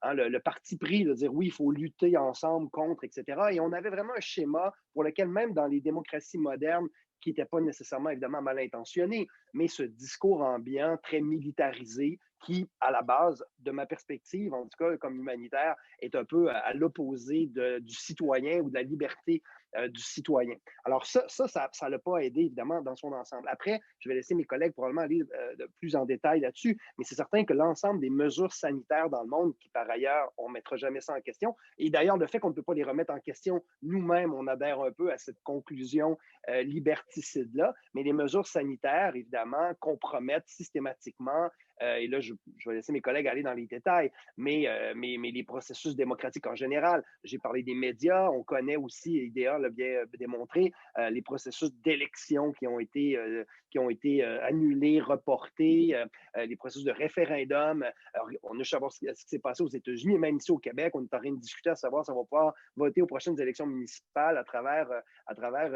le parti pris de dire oui, il faut lutter ensemble contre, etc. Et on avait vraiment un schéma pour lequel même dans les démocraties modernes, qui n'était pas nécessairement évidemment mal intentionné, mais ce discours ambiant très militarisé qui, à la base, de ma perspective, en tout cas comme humanitaire, est un peu à l'opposé du citoyen ou de la liberté du citoyen. Alors ça l'a pas aidé, évidemment, dans son ensemble. Après, je vais laisser mes collègues probablement aller plus en détail là-dessus, mais c'est certain que l'ensemble des mesures sanitaires dans le monde, qui par ailleurs, on ne mettra jamais ça en question, et d'ailleurs, le fait qu'on ne peut pas les remettre en question, nous-mêmes, on adhère un peu à cette conclusion liberticide-là, mais les mesures sanitaires, évidemment, compromettent systématiquement et là, je vais laisser mes collègues aller dans les détails, mais les processus démocratiques en général. J'ai parlé des médias, on connaît aussi, IDEA l'a bien démontré, les processus d'élection qui ont été annulés, reportés, les processus de référendum. Alors, on a savoir ce qui s'est passé aux États-Unis, et même ici au Québec, on est en train de discuter à savoir si on va pouvoir voter aux prochaines élections municipales à travers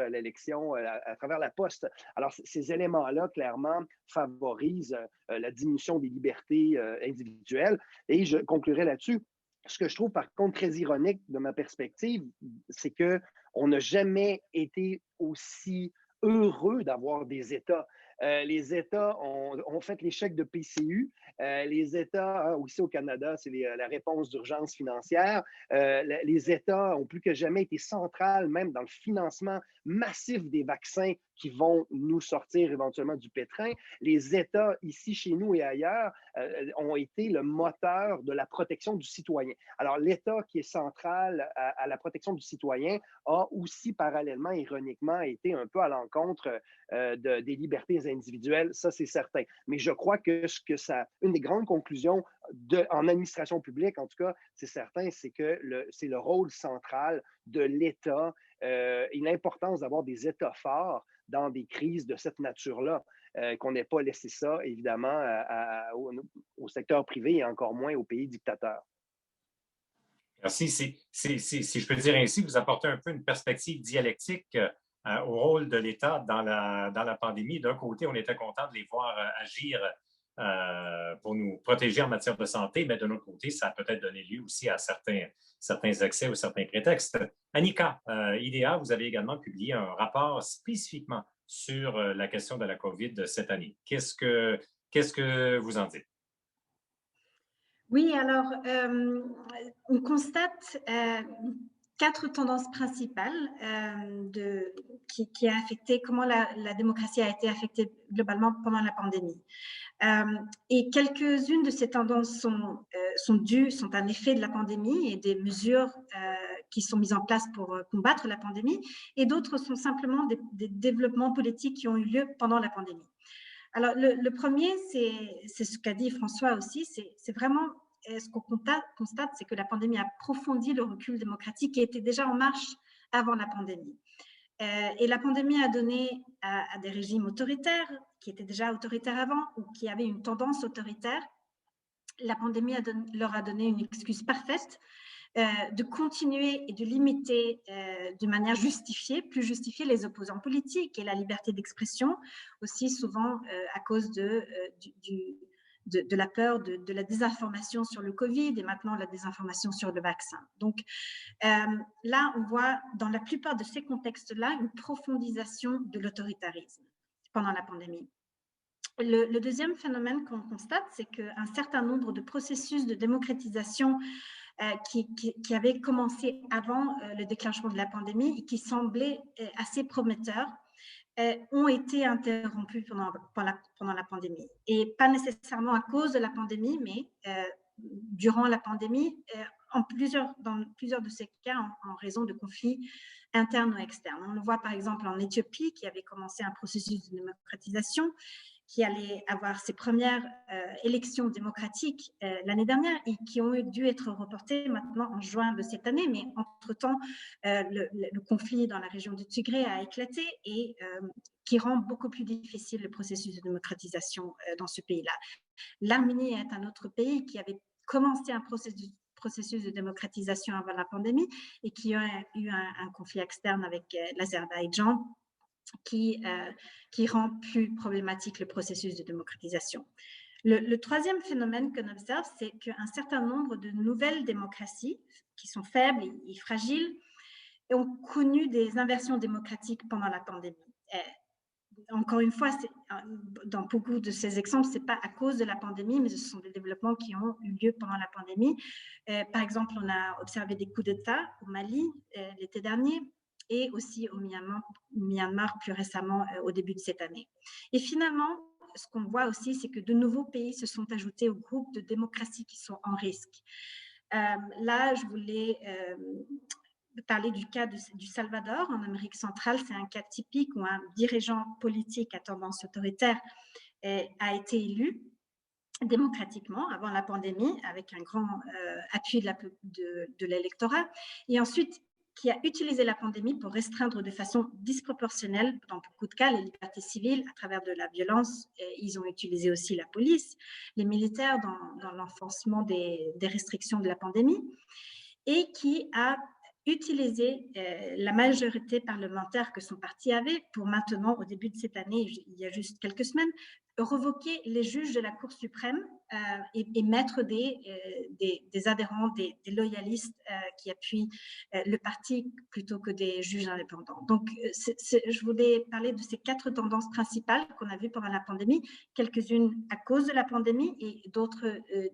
l'élection, à travers la poste. Alors, ces éléments-là, clairement, favorisent la diminution des libertés individuelles. Et je conclurai là-dessus. Ce que je trouve, par contre, très ironique de ma perspective, c'est qu'on n'a jamais été aussi heureux d'avoir des États. Les États ont fait l'échec de PCU. Les États, aussi au Canada, c'est la réponse d'urgence financière. Les États ont plus que jamais été centrales, même dans le financement massif des vaccins qui vont nous sortir éventuellement du pétrin. Les États, ici, chez nous et ailleurs, ont été le moteur de la protection du citoyen. Alors, l'État qui est central à la protection du citoyen a aussi parallèlement, ironiquement, été un peu à l'encontre des libertés individuelles, ça c'est certain. Mais je crois que une des grandes conclusions en administration publique, en tout cas, c'est certain, c'est que c'est le rôle central de l'État une importance d'avoir des États forts dans des crises de cette nature-là, qu'on n'ait pas laissé ça, évidemment, au secteur privé et encore moins aux pays dictateurs. Merci. Si je peux dire ainsi, vous apportez un peu une perspective dialectique au rôle de l'État dans la pandémie. D'un côté, on était content de les voir agir pour nous protéger en matière de santé, mais de l'autre côté, ça a peut-être donné lieu aussi à certains excès ou certains prétextes. Annika, IDEA, vous avez également publié un rapport spécifiquement sur la question de la COVID cette année. Qu'est-ce que vous en dites? Oui, alors, on constate 4 tendances principales qui a affecté comment la démocratie a été affectée globalement pendant la pandémie. Et quelques-unes de ces tendances sont un effet de la pandémie et des mesures qui sont mises en place pour combattre la pandémie, et d'autres sont simplement des développements politiques qui ont eu lieu pendant la pandémie. Alors, le premier, c'est ce qu'a dit François aussi, c'est vraiment ce qu'on constate, c'est que la pandémie a approfondi le recul démocratique qui était déjà en marche avant la pandémie. Et la pandémie a donné à des régimes autoritaires, qui étaient déjà autoritaires avant ou qui avaient une tendance autoritaire, la pandémie leur a donné une excuse parfaite de continuer et de limiter de manière plus justifiée les opposants politiques et la liberté d'expression, aussi souvent à cause de la peur de la désinformation sur le Covid et maintenant la désinformation sur le vaccin. Donc là, on voit dans la plupart de ces contextes-là une profondisation de l'autoritarisme pendant la pandémie. Le deuxième phénomène qu'on constate, c'est qu'un certain nombre de processus de démocratisation qui avaient commencé avant le déclenchement de la pandémie et qui semblaient assez prometteurs, ont été interrompus pendant la pandémie. Et pas nécessairement à cause de la pandémie, mais durant la pandémie, dans plusieurs de ces cas, en raison de conflits internes ou externes. On le voit par exemple en Éthiopie, qui avait commencé un processus de démocratisation, qui allait avoir ses premières élections démocratiques l'année dernière et qui ont dû être reportées maintenant en juin de cette année. Mais entre-temps, le conflit dans la région du Tigré a éclaté et qui rend beaucoup plus difficile le processus de démocratisation dans ce pays-là. L'Arménie est un autre pays qui avait commencé un processus de démocratisation avant la pandémie et qui a eu un conflit externe avec l'Azerbaïdjan qui rend plus problématique le processus de démocratisation. Le troisième phénomène qu'on observe, c'est qu'un certain nombre de nouvelles démocraties qui sont faibles et fragiles ont connu des inversions démocratiques pendant la pandémie. Encore une fois, dans beaucoup de ces exemples, ce n'est pas à cause de la pandémie, mais ce sont des développements qui ont eu lieu pendant la pandémie. Par exemple, on a observé des coups d'État au Mali l'été dernier, et aussi au Myanmar plus récemment au début de cette année. Et finalement, ce qu'on voit aussi, c'est que de nouveaux pays se sont ajoutés au groupe de démocraties qui sont en risque. Là, je voulais parler du cas du Salvador en Amérique centrale. C'est un cas typique où un dirigeant politique à tendance autoritaire a été élu démocratiquement avant la pandémie avec un grand appui de l'électorat, et ensuite qui a utilisé la pandémie pour restreindre de façon disproportionnelle, dans beaucoup de cas, les libertés civiles à travers de la violence. Ils ont utilisé aussi la police, les militaires dans l'enforcement des restrictions de la pandémie, et qui a utilisé la majorité parlementaire que son parti avait pour maintenant, au début de cette année, il y a juste quelques semaines, revoquer les juges de la Cour suprême et mettre des adhérents, des loyalistes qui appuient le parti plutôt que des juges indépendants. Donc, je voulais parler de ces 4 tendances principales qu'on a vues pendant la pandémie, quelques-unes à cause de la pandémie et d'autres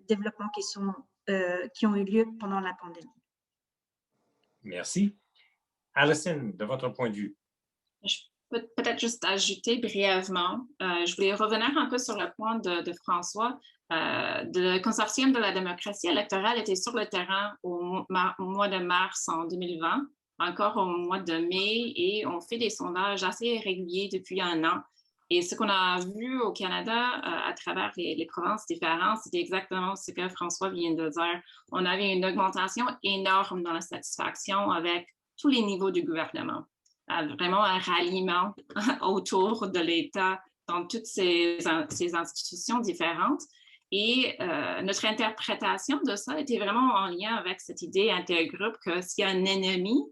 développements qui ont eu lieu pendant la pandémie. Merci. Alison, de votre point de vue. Je peux peut-être juste ajouter brièvement, je voulais revenir un peu sur le point de François. Le consortium de la démocratie électorale était sur le terrain au mois de mars en 2020, encore au mois de mai, et on fait des sondages assez réguliers depuis un an. Et ce qu'on a vu au Canada à travers les provinces différentes, c'était exactement ce que François vient de dire. On avait une augmentation énorme dans la satisfaction avec tous les niveaux du gouvernement. Vraiment un ralliement autour de l'État dans toutes ces institutions différentes. Et notre interprétation de ça était vraiment en lien avec cette idée intergroupe que s'il y a un ennemi,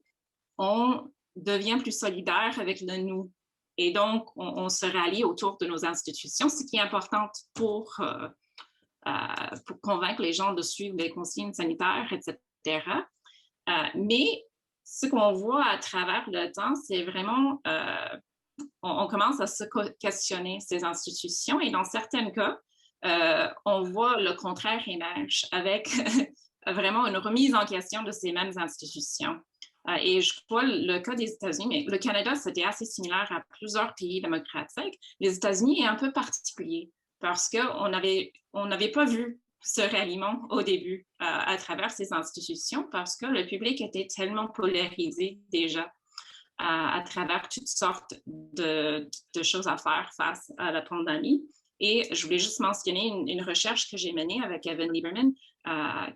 on devient plus solidaire avec le nous. Et donc, on se rallie autour de nos institutions, ce qui est important pour convaincre les gens de suivre les consignes sanitaires, etc. Mais ce qu'on voit à travers le temps, c'est vraiment, on commence à se questionner ces institutions et dans certains cas, on voit le contraire émerge avec vraiment une remise en question de ces mêmes institutions. Et je crois le cas des États-Unis, mais le Canada, c'était assez similaire à plusieurs pays démocratiques. Les États-Unis est un peu particulier parce qu'on n'avait pas vu ce ralliement au début à travers ces institutions parce que le public était tellement polarisé déjà à travers toutes sortes de choses à faire face à la pandémie. Et je voulais juste mentionner une recherche que j'ai menée avec Evan Lieberman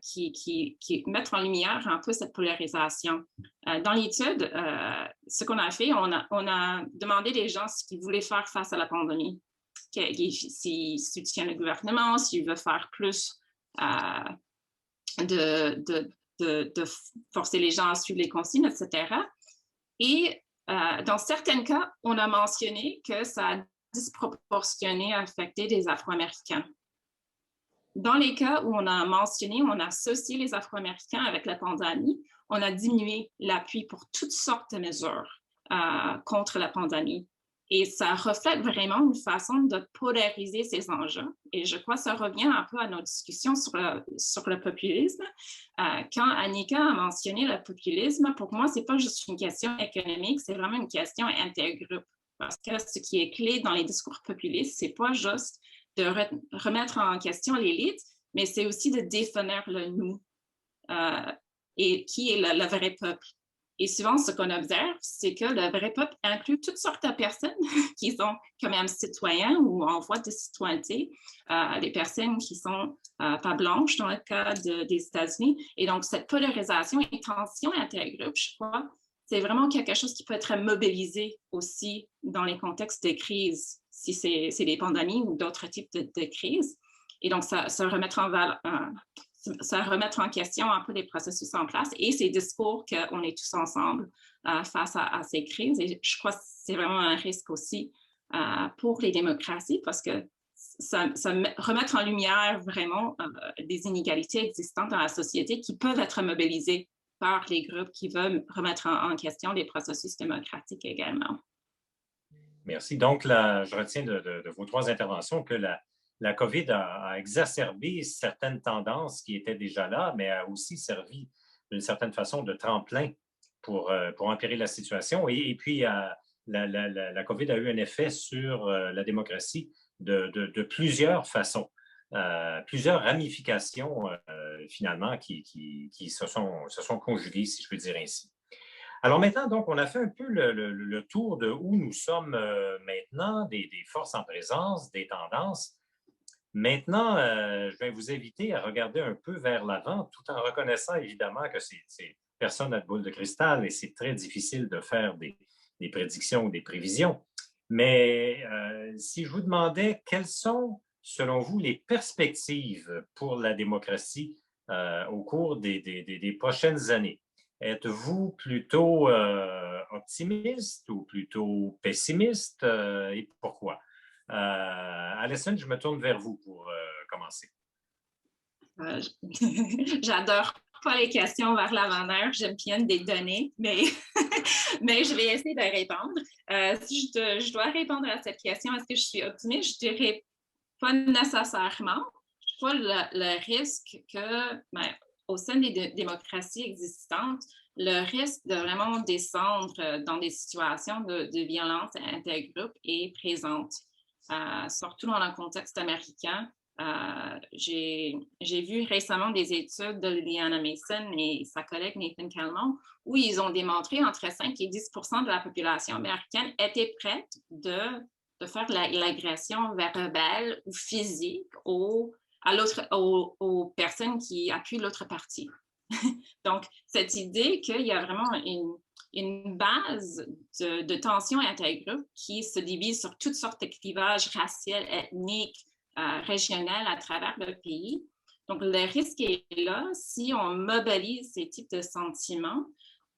qui met en lumière un peu cette polarisation. Dans l'étude, ce qu'on a fait, on a demandé des gens ce qu'ils voulaient faire face à la pandémie. S'ils soutiennent le gouvernement, s'ils veulent faire plus de forcer les gens à suivre les consignes, etc. Et dans certains cas, on a mentionné que ça a disproportionné affecté des Afro-Américains. Dans les cas où on a mentionné, on a associé les Afro-Américains avec la pandémie, on a diminué l'appui pour toutes sortes de mesures contre la pandémie. Et ça reflète vraiment une façon de polariser ces enjeux. Et je crois que ça revient un peu à notre discussion sur le populisme. Quand Annika a mentionné le populisme, pour moi, ce n'est pas juste une question économique, c'est vraiment une question intergroupe. Parce que ce qui est clé dans les discours populistes, ce n'est pas juste de remettre en question l'élite, mais c'est aussi de définir le nous et qui est le vrai peuple. Et souvent, ce qu'on observe, c'est que le vrai peuple inclut toutes sortes de personnes qui sont quand même citoyens ou en voie de citoyenneté, des personnes qui sont pas blanches dans le cas des États-Unis. Et donc, cette polarisation et tension intergroupe, je crois, c'est vraiment quelque chose qui peut être mobilisé aussi dans les contextes de crise, si c'est des pandémies ou d'autres types de crises. Et donc, ça remettre en question un peu les processus en place et ces discours qu'on est tous ensemble face à ces crises. Et je crois que c'est vraiment un risque aussi pour les démocraties parce que ça remet en lumière vraiment des inégalités existantes dans la société qui peuvent être mobilisées par les groupes qui veulent remettre en question les processus démocratiques également. Merci. Donc, je retiens de vos trois interventions que la COVID a exacerbé certaines tendances qui étaient déjà là, mais a aussi servi d'une certaine façon de tremplin pour empirer la situation. Et puis, la COVID a eu un effet sur la démocratie de plusieurs façons. Plusieurs ramifications, finalement, qui se sont conjuguées, si je peux dire ainsi. Alors maintenant, donc, on a fait un peu le tour de où nous sommes maintenant, des forces en présence, des tendances. Maintenant, je vais vous inviter à regarder un peu vers l'avant, tout en reconnaissant évidemment que personne n'a de boule de cristal et c'est très difficile de faire des prédictions ou des prévisions. Mais si je vous demandais quelles sont, selon vous, les perspectives pour la démocratie au cours des prochaines années, êtes-vous plutôt optimiste ou plutôt pessimiste et pourquoi? Alison, je me tourne vers vous pour commencer. J'adore pas les questions vers l'avant-heure. J'aime bien des données, mais je vais essayer de répondre. Si je dois répondre à cette question, est-ce que je suis optimiste? Je dirais pas nécessairement. Je vois le risque que, au sein des démocraties existantes, le risque de vraiment descendre dans des situations de violence intergroupe est présente. Surtout dans le contexte américain. J'ai vu récemment des études de Liliana Mason et sa collègue Nathan Kalman où ils ont démontré entre 5 et 10 % de la population américaine était prête de faire l'agression verbale ou physique aux personnes qui appuient l'autre partie. Donc, cette idée qu'il y a vraiment une base de tensions intergroupes qui se divise sur toutes sortes de clivages raciaux, ethniques, régionaux à travers le pays. Donc, le risque est là si on mobilise ces types de sentiments,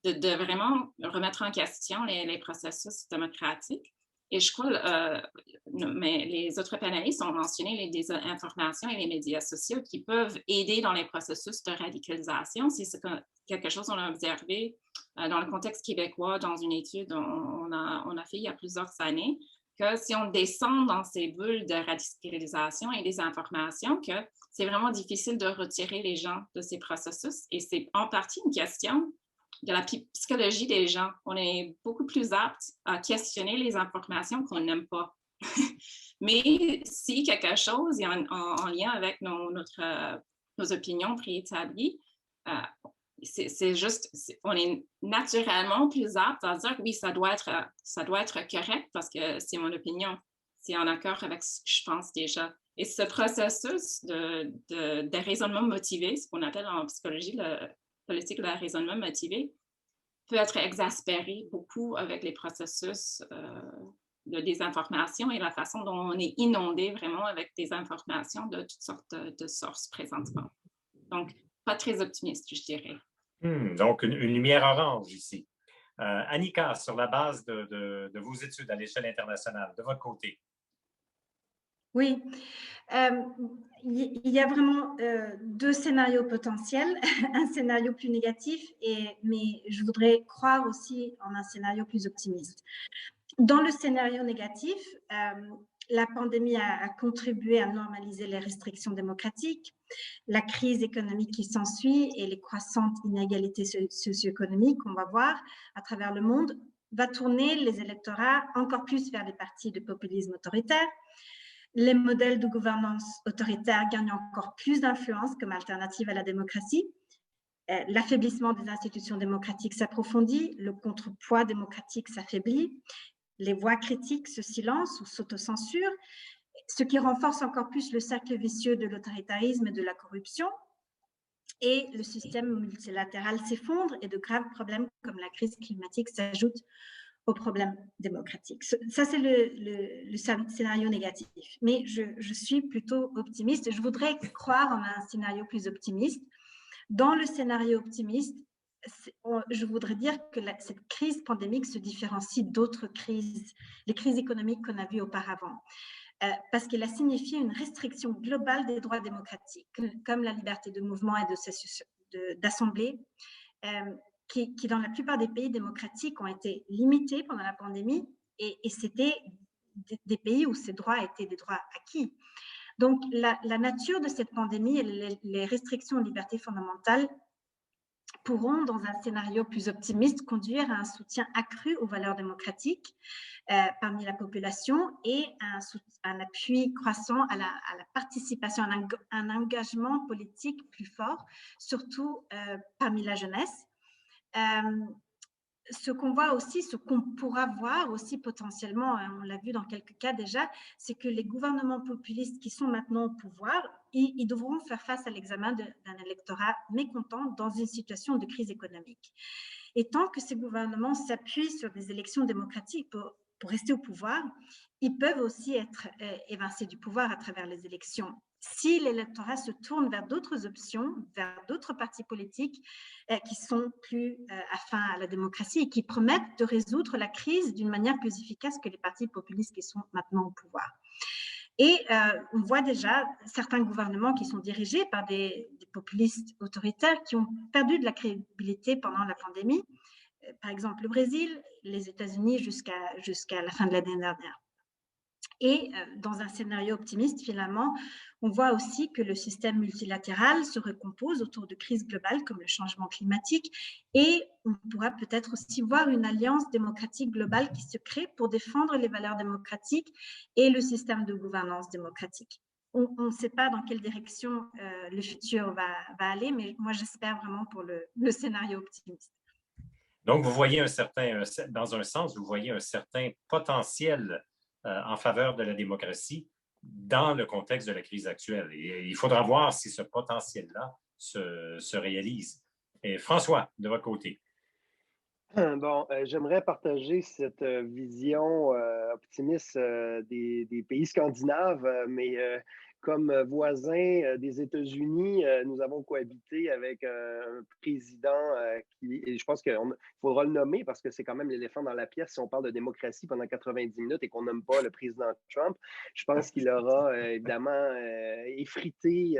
de vraiment remettre en question les processus démocratiques. Et je crois, mais les autres panélistes ont mentionné les désinformations et les médias sociaux qui peuvent aider dans les processus de radicalisation. Si c'est quelque chose qu'on a observé dans le contexte québécois, dans une étude on a fait il y a plusieurs années, que si on descend dans ces bulles de radicalisation et des informations, que c'est vraiment difficile de retirer les gens de ces processus. Et c'est en partie une question de la psychologie des gens. On est beaucoup plus apte à questionner les informations qu'on n'aime pas. Mais si quelque chose est en lien avec nos opinions préétablies, c'est juste, on est naturellement plus apte à dire oui, ça doit être correct parce que c'est mon opinion. C'est en accord avec ce que je pense déjà. Et ce processus de raisonnement motivé, ce qu'on appelle en psychologie politique le raisonnement motivé, peut être exaspéré beaucoup avec les processus de désinformation et la façon dont on est inondé vraiment avec des informations de toutes sortes de sources présentement. Donc, pas très optimiste, je dirais. Donc, une lumière orange ici. Annika, sur la base de vos études à l'échelle internationale, de votre côté. Oui, il y a vraiment deux scénarios potentiels, un scénario plus négatif, mais je voudrais croire aussi en un scénario plus optimiste. Dans le scénario négatif, la pandémie a contribué à normaliser les restrictions démocratiques, la crise économique qui s'ensuit et les croissantes inégalités socio-économiques qu'on va voir à travers le monde va tourner les électorats encore plus vers les partis de populisme autoritaire. Les modèles de gouvernance autoritaire gagnent encore plus d'influence comme alternative à la démocratie. L'affaiblissement des institutions démocratiques s'approfondit, le contrepoids démocratique s'affaiblit, les voix critiques se silencent ou s'autocensurent, ce qui renforce encore plus le cercle vicieux de l'autoritarisme et de la corruption. Et le système multilatéral s'effondre et de graves problèmes comme la crise climatique s'ajoutent aux problèmes démocratiques. Ça, c'est le scénario négatif. Mais je suis plutôt optimiste. Je voudrais croire en un scénario plus optimiste. Dans le scénario optimiste, je voudrais dire que cette crise pandémique se différencie d'autres crises, les crises économiques qu'on a vues auparavant, parce qu'elle a signifié une restriction globale des droits démocratiques, comme la liberté de mouvement et d'assemblée, qui, dans la plupart des pays démocratiques, ont été limités pendant la pandémie, et c'était des pays où ces droits étaient des droits acquis. Donc, la nature de cette pandémie et les restrictions aux libertés fondamentales pourront, dans un scénario plus optimiste, conduire à un soutien accru aux valeurs démocratiques parmi la population et un appui croissant à la participation, un engagement politique plus fort, surtout parmi la jeunesse. Ce qu'on voit aussi, ce qu'on pourra voir aussi potentiellement, on l'a vu dans quelques cas déjà, c'est que les gouvernements populistes qui sont maintenant au pouvoir, ils devront faire face à l'examen d'un électorat mécontent dans une situation de crise économique. Et tant que ces gouvernements s'appuient sur des élections démocratiques pour rester au pouvoir, ils peuvent aussi être évincés du pouvoir à travers les élections. Si l'électorat se tourne vers d'autres options, vers d'autres partis politiques qui sont plus affins à la démocratie et qui promettent de résoudre la crise d'une manière plus efficace que les partis populistes qui sont maintenant au pouvoir. Et on voit déjà certains gouvernements qui sont dirigés par des populistes autoritaires qui ont perdu de la crédibilité pendant la pandémie. Par exemple, le Brésil, les États-Unis jusqu'à la fin de l'année dernière. Et dans un scénario optimiste, finalement, on voit aussi que le système multilatéral se recompose autour de crises globales comme le changement climatique et on pourra peut-être aussi voir une alliance démocratique globale qui se crée pour défendre les valeurs démocratiques et le système de gouvernance démocratique. On ne sait pas dans quelle direction le futur va aller, mais moi j'espère vraiment pour le scénario optimiste. Donc, vous voyez dans un sens, vous voyez un certain potentiel en faveur de la démocratie dans le contexte de la crise actuelle. Et il faudra voir si ce potentiel-là se réalise. Et François, de votre côté. Bon, j'aimerais partager cette vision optimiste des pays scandinaves, mais comme voisin des États-Unis, nous avons cohabité avec un président et je pense qu'il faudra le nommer parce que c'est quand même l'éléphant dans la pièce si on parle de démocratie pendant 90 minutes et qu'on nomme pas le président Trump. Je pense qu'il aura évidemment effrité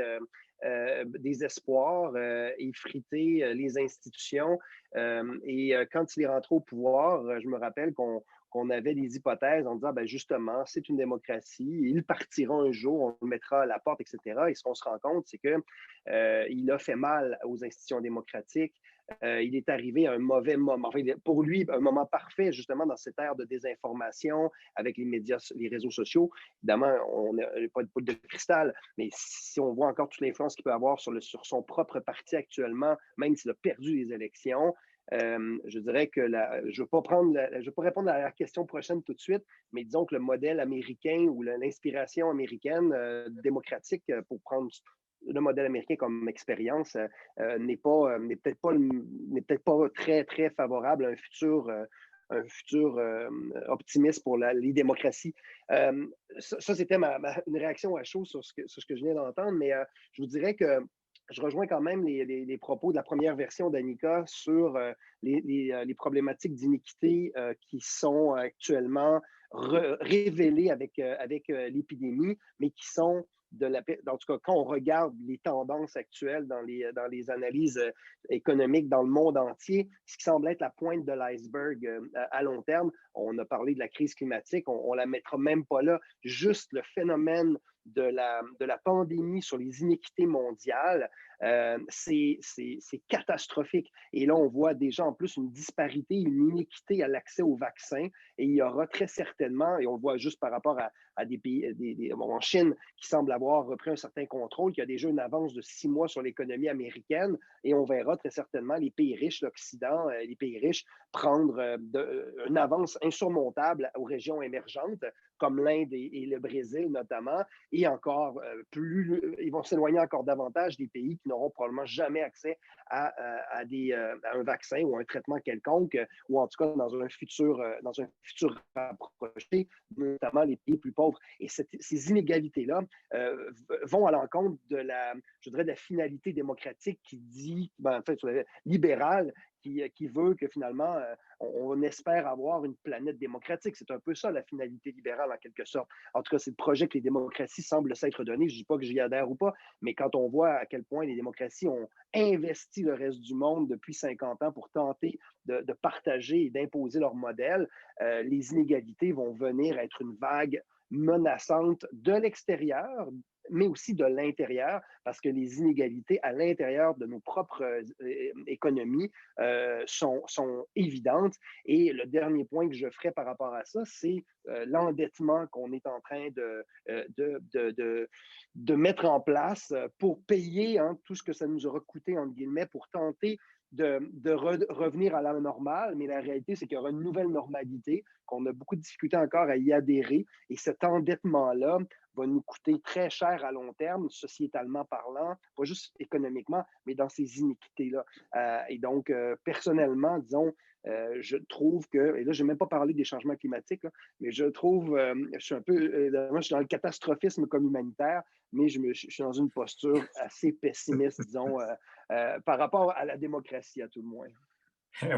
des espoirs, effrité les institutions. Quand il est rentré au pouvoir, je me rappelle qu'on avait des hypothèses en disant, ben justement, c'est une démocratie, il partira un jour, on le mettra à la porte, etc. Et ce qu'on se rend compte, c'est qu'il a fait mal aux institutions démocratiques. Il est arrivé à un mauvais moment. Enfin, pour lui, un moment parfait, justement, dans cette ère de désinformation, avec les médias, les réseaux sociaux. Évidemment, on n'a pas de boule de cristal, mais si on voit encore toute l'influence qu'il peut avoir sur son propre parti actuellement, même s'il a perdu les élections, je dirais que je ne vais pas répondre à la question prochaine tout de suite, mais disons que le modèle américain ou l'inspiration américaine démocratique, pour prendre le modèle américain comme expérience, n'est peut-être pas très, très favorable à un futur optimiste pour les démocraties. Ça c'était une réaction à chaud sur ce que je viens d'entendre, mais je vous dirais que je rejoins quand même les propos de la première version d'Annika sur les problématiques d'iniquité qui sont actuellement révélées avec l'épidémie, mais qui sont en tout cas, quand on regarde les tendances actuelles dans les analyses économiques dans le monde entier, ce qui semble être la pointe de l'iceberg à long terme, on a parlé de la crise climatique, on ne la mettra même pas là, juste le phénomène de la pandémie sur les inéquités mondiales, c'est catastrophique. Et là, on voit déjà en plus une disparité, une inéquité à l'accès aux vaccins. Et il y aura très certainement, et on le voit juste par rapport à des pays, en Chine, qui semble avoir repris un certain contrôle, qui a déjà une avance de 6 mois sur l'économie américaine. Et on verra très certainement les pays riches, l'Occident, les pays riches, prendre une avance insurmontable aux régions émergentes, comme l'Inde et le Brésil notamment, et encore ils vont s'éloigner encore davantage des pays qui n'auront probablement jamais accès à un vaccin ou à un traitement quelconque, ou en tout cas dans un futur rapproché, notamment les pays plus pauvres. Et ces inégalités-là vont à l'encontre je dirais, de la finalité démocratique qui dit, en fait, libérale, qui veut que finalement, on espère avoir une planète démocratique. C'est un peu ça, la finalité libérale, en quelque sorte. En tout cas, c'est le projet que les démocraties semblent s'être donné. Je ne dis pas que j'y adhère ou pas, mais quand on voit à quel point les démocraties ont investi le reste du monde depuis 50 ans pour tenter de partager et d'imposer leur modèle, les inégalités vont venir être une vague menaçante de l'extérieur, mais aussi de l'intérieur, parce que les inégalités à l'intérieur de nos propres économies sont évidentes. Et le dernier point que je ferai par rapport à ça, c'est l'endettement qu'on est en train de mettre en place pour payer tout ce que ça nous aura coûté, entre guillemets, pour tenter revenir à la normale, mais la réalité, c'est qu'il y aura une nouvelle normalité, qu'on a beaucoup de difficultés encore à y adhérer, et cet endettement-là va nous coûter très cher à long terme, sociétalement parlant, pas juste économiquement, mais dans ces iniquités-là. Et donc, personnellement, disons, je trouve que, et là, je n'ai même pas parlé des changements climatiques, là, mais je trouve, je suis un peu, moi, je suis dans le catastrophisme comme humanitaire, mais je suis dans une posture assez pessimiste, disons, par rapport à la démocratie, à tout le moins.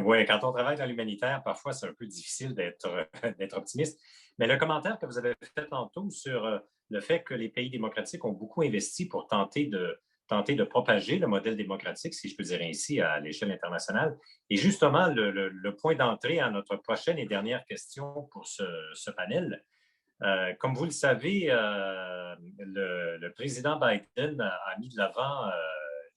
Oui, quand on travaille dans l'humanitaire, parfois, c'est un peu difficile d'être optimiste. Mais le commentaire que vous avez fait tantôt sur le fait que les pays démocratiques ont beaucoup investi pour tenter de propager le modèle démocratique, si je peux dire ainsi, à l'échelle internationale, est justement le point d'entrée à notre prochaine et dernière question pour ce panel. Comme vous le savez, le président Biden a mis de l'avant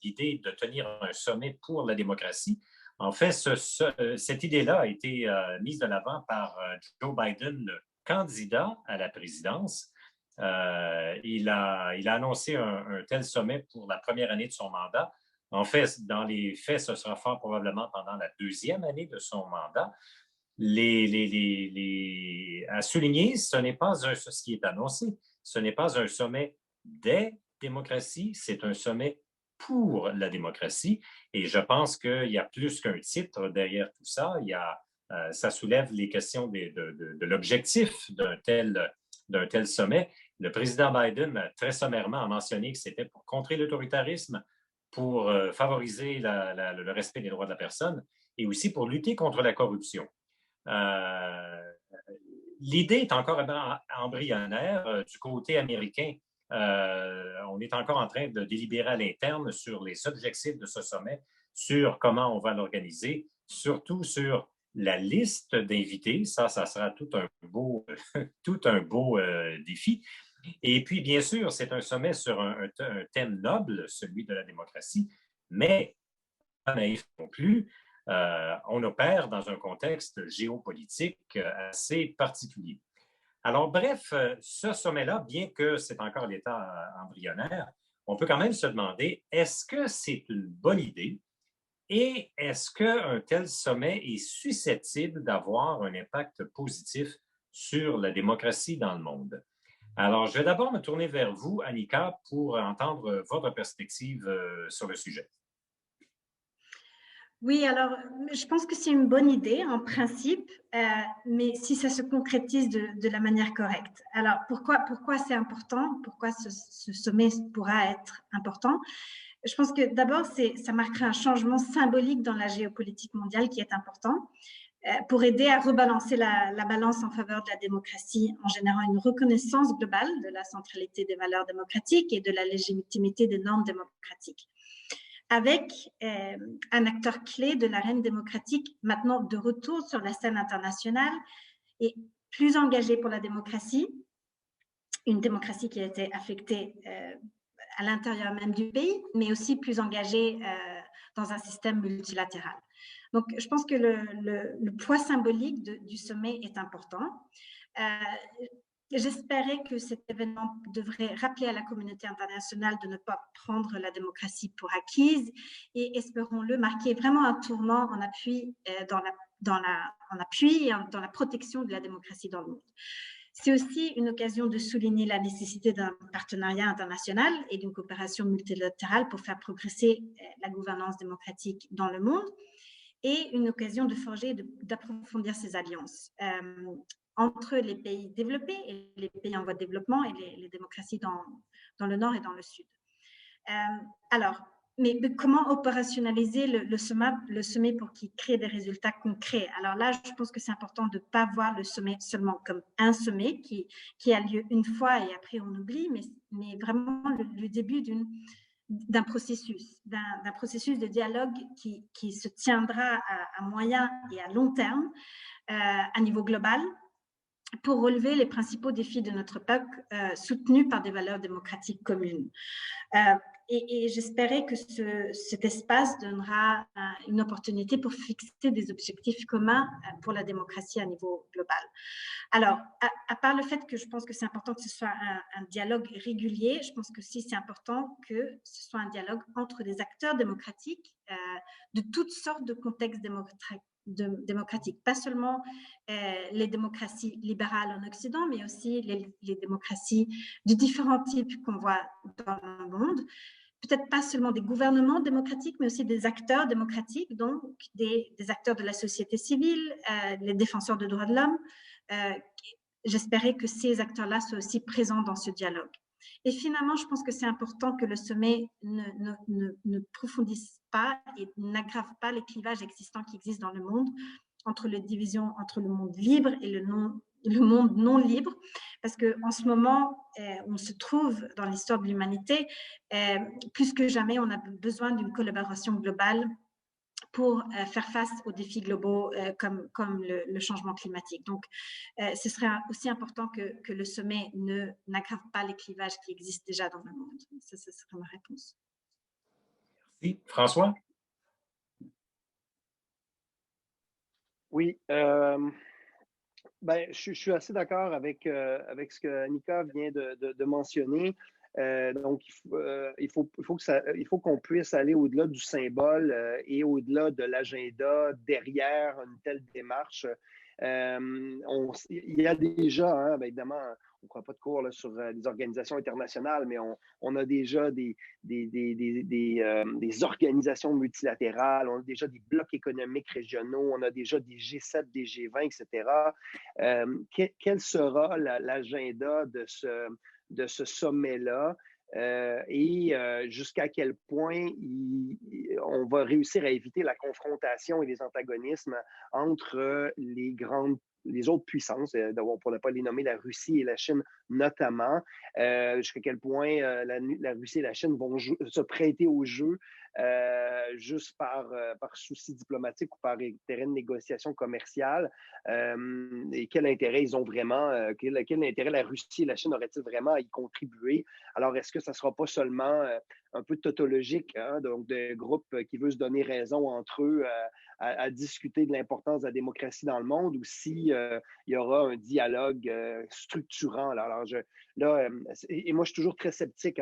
l'idée de tenir un sommet pour la démocratie. En fait, cette idée-là a été mise de l'avant par Joe Biden, le candidat à la présidence. Il a annoncé un tel sommet pour la première année de son mandat. En fait, dans les faits, ce sera fort probablement pendant la deuxième année de son mandat. À souligner, ce qui est annoncé, ce n'est pas un sommet des démocraties, c'est un sommet pour la démocratie. Et je pense qu'il y a plus qu'un titre derrière tout ça. Ça soulève les questions de l'objectif d'un tel sommet. Le président Biden, très sommairement, a mentionné que c'était pour contrer l'autoritarisme, pour favoriser le respect des droits de la personne et aussi pour lutter contre la corruption. L'idée est encore embryonnaire du côté américain. On est encore en train de délibérer à l'interne sur les objectifs de ce sommet, sur comment on va l'organiser, surtout sur la liste d'invités. Ça sera tout un beau défi. Et puis, bien sûr, c'est un sommet sur un thème noble, celui de la démocratie, mais pas naïf non plus. On opère dans un contexte géopolitique assez particulier. Alors, bref, ce sommet-là, bien que c'est encore à l'état embryonnaire, on peut quand même se demander, est-ce que c'est une bonne idée et est-ce qu'un tel sommet est susceptible d'avoir un impact positif sur la démocratie dans le monde? Alors, je vais d'abord me tourner vers vous, Annika, pour entendre votre perspective sur le sujet. Oui, alors je pense que c'est une bonne idée en principe, mais si ça se concrétise de la manière correcte. Alors pourquoi c'est important? Pourquoi ce sommet pourra être important? Je pense que d'abord, ça marquera un changement symbolique dans la géopolitique mondiale qui est important pour aider à rebalancer la balance en faveur de la démocratie en générant une reconnaissance globale de la centralité des valeurs démocratiques et de la légitimité des normes démocratiques. Avec un acteur clé de l'arène démocratique maintenant de retour sur la scène internationale et plus engagé pour la démocratie, une démocratie qui a été affectée à l'intérieur même du pays, mais aussi plus engagée dans un système multilatéral. Donc, je pense que le poids symbolique du sommet est important. J'espérais que cet événement devrait rappeler à la communauté internationale de ne pas prendre la démocratie pour acquise et, espérons-le, marquer vraiment un tournant en appui dans la protection de la démocratie dans le monde. C'est aussi une occasion de souligner la nécessité d'un partenariat international et d'une coopération multilatérale pour faire progresser la gouvernance démocratique dans le monde et une occasion de forger et d'approfondir ces alliances entre les pays développés et les pays en voie de développement et les démocraties dans le nord et dans le sud. Mais comment opérationnaliser le sommet pour qu'il crée des résultats concrets? Alors là, je pense que c'est important de ne pas voir le sommet seulement comme un sommet qui a lieu une fois et après on oublie, mais vraiment le début d'un processus de dialogue qui se tiendra à moyen et à long terme à niveau global pour relever les principaux défis de notre peuple soutenus par des valeurs démocratiques communes. Et j'espérais que cet espace donnera une opportunité pour fixer des objectifs communs pour la démocratie à niveau global. Alors, à part le fait que je pense que c'est important que ce soit un dialogue régulier, je pense que aussi c'est important que ce soit un dialogue entre des acteurs démocratiques de toutes sortes de contextes démocratiques, pas seulement les démocraties libérales en Occident, mais aussi les démocraties de différents types qu'on voit dans le monde. Peut-être pas seulement des gouvernements démocratiques, mais aussi des acteurs démocratiques, donc des acteurs de la société civile, les défenseurs des droits de l'homme. J'espérais que ces acteurs-là soient aussi présents dans ce dialogue. Et finalement, je pense que c'est important que le sommet ne profondisse pas et n'aggrave pas les clivages existants qui existent dans le monde entre les divisions entre le monde libre et le monde non libre, parce qu'en ce moment, on se trouve dans l'histoire de l'humanité, plus que jamais, on a besoin d'une collaboration globale pour faire face aux défis globaux comme le changement climatique. Donc, ce serait aussi important que le sommet n'aggrave pas les clivages qui existent déjà dans le monde. Ça serait ma réponse. Merci. François? Oui, je suis assez d'accord avec ce que Annika vient de mentionner. Donc, il faut qu'on puisse aller au-delà du symbole et au-delà de l'agenda derrière une telle démarche. Il y a déjà, évidemment, on ne croit pas de cours là, sur les organisations internationales, mais on a déjà des organisations multilatérales, on a déjà des blocs économiques régionaux, on a déjà des G7, des G20, etc. Quel sera l'agenda de ce sommet-là? Et jusqu'à quel point on va réussir à éviter la confrontation et les antagonismes entre les autres puissances, on ne pourrait pas les nommer, la Russie et la Chine notamment, jusqu'à quel point la Russie et la Chine vont se prêter au jeu juste par souci diplomatique ou par intérêt de négociation commerciale, et quel intérêt ils ont vraiment, quel intérêt la Russie et la Chine auraient-ils vraiment à y contribuer? Alors, est-ce que ça ne sera pas seulement un peu tautologique, hein, donc des groupes qui veulent se donner raison entre eux à discuter de l'importance de la démocratie dans le monde, ou s'il y aura un dialogue structurant? Et moi, je suis toujours très sceptique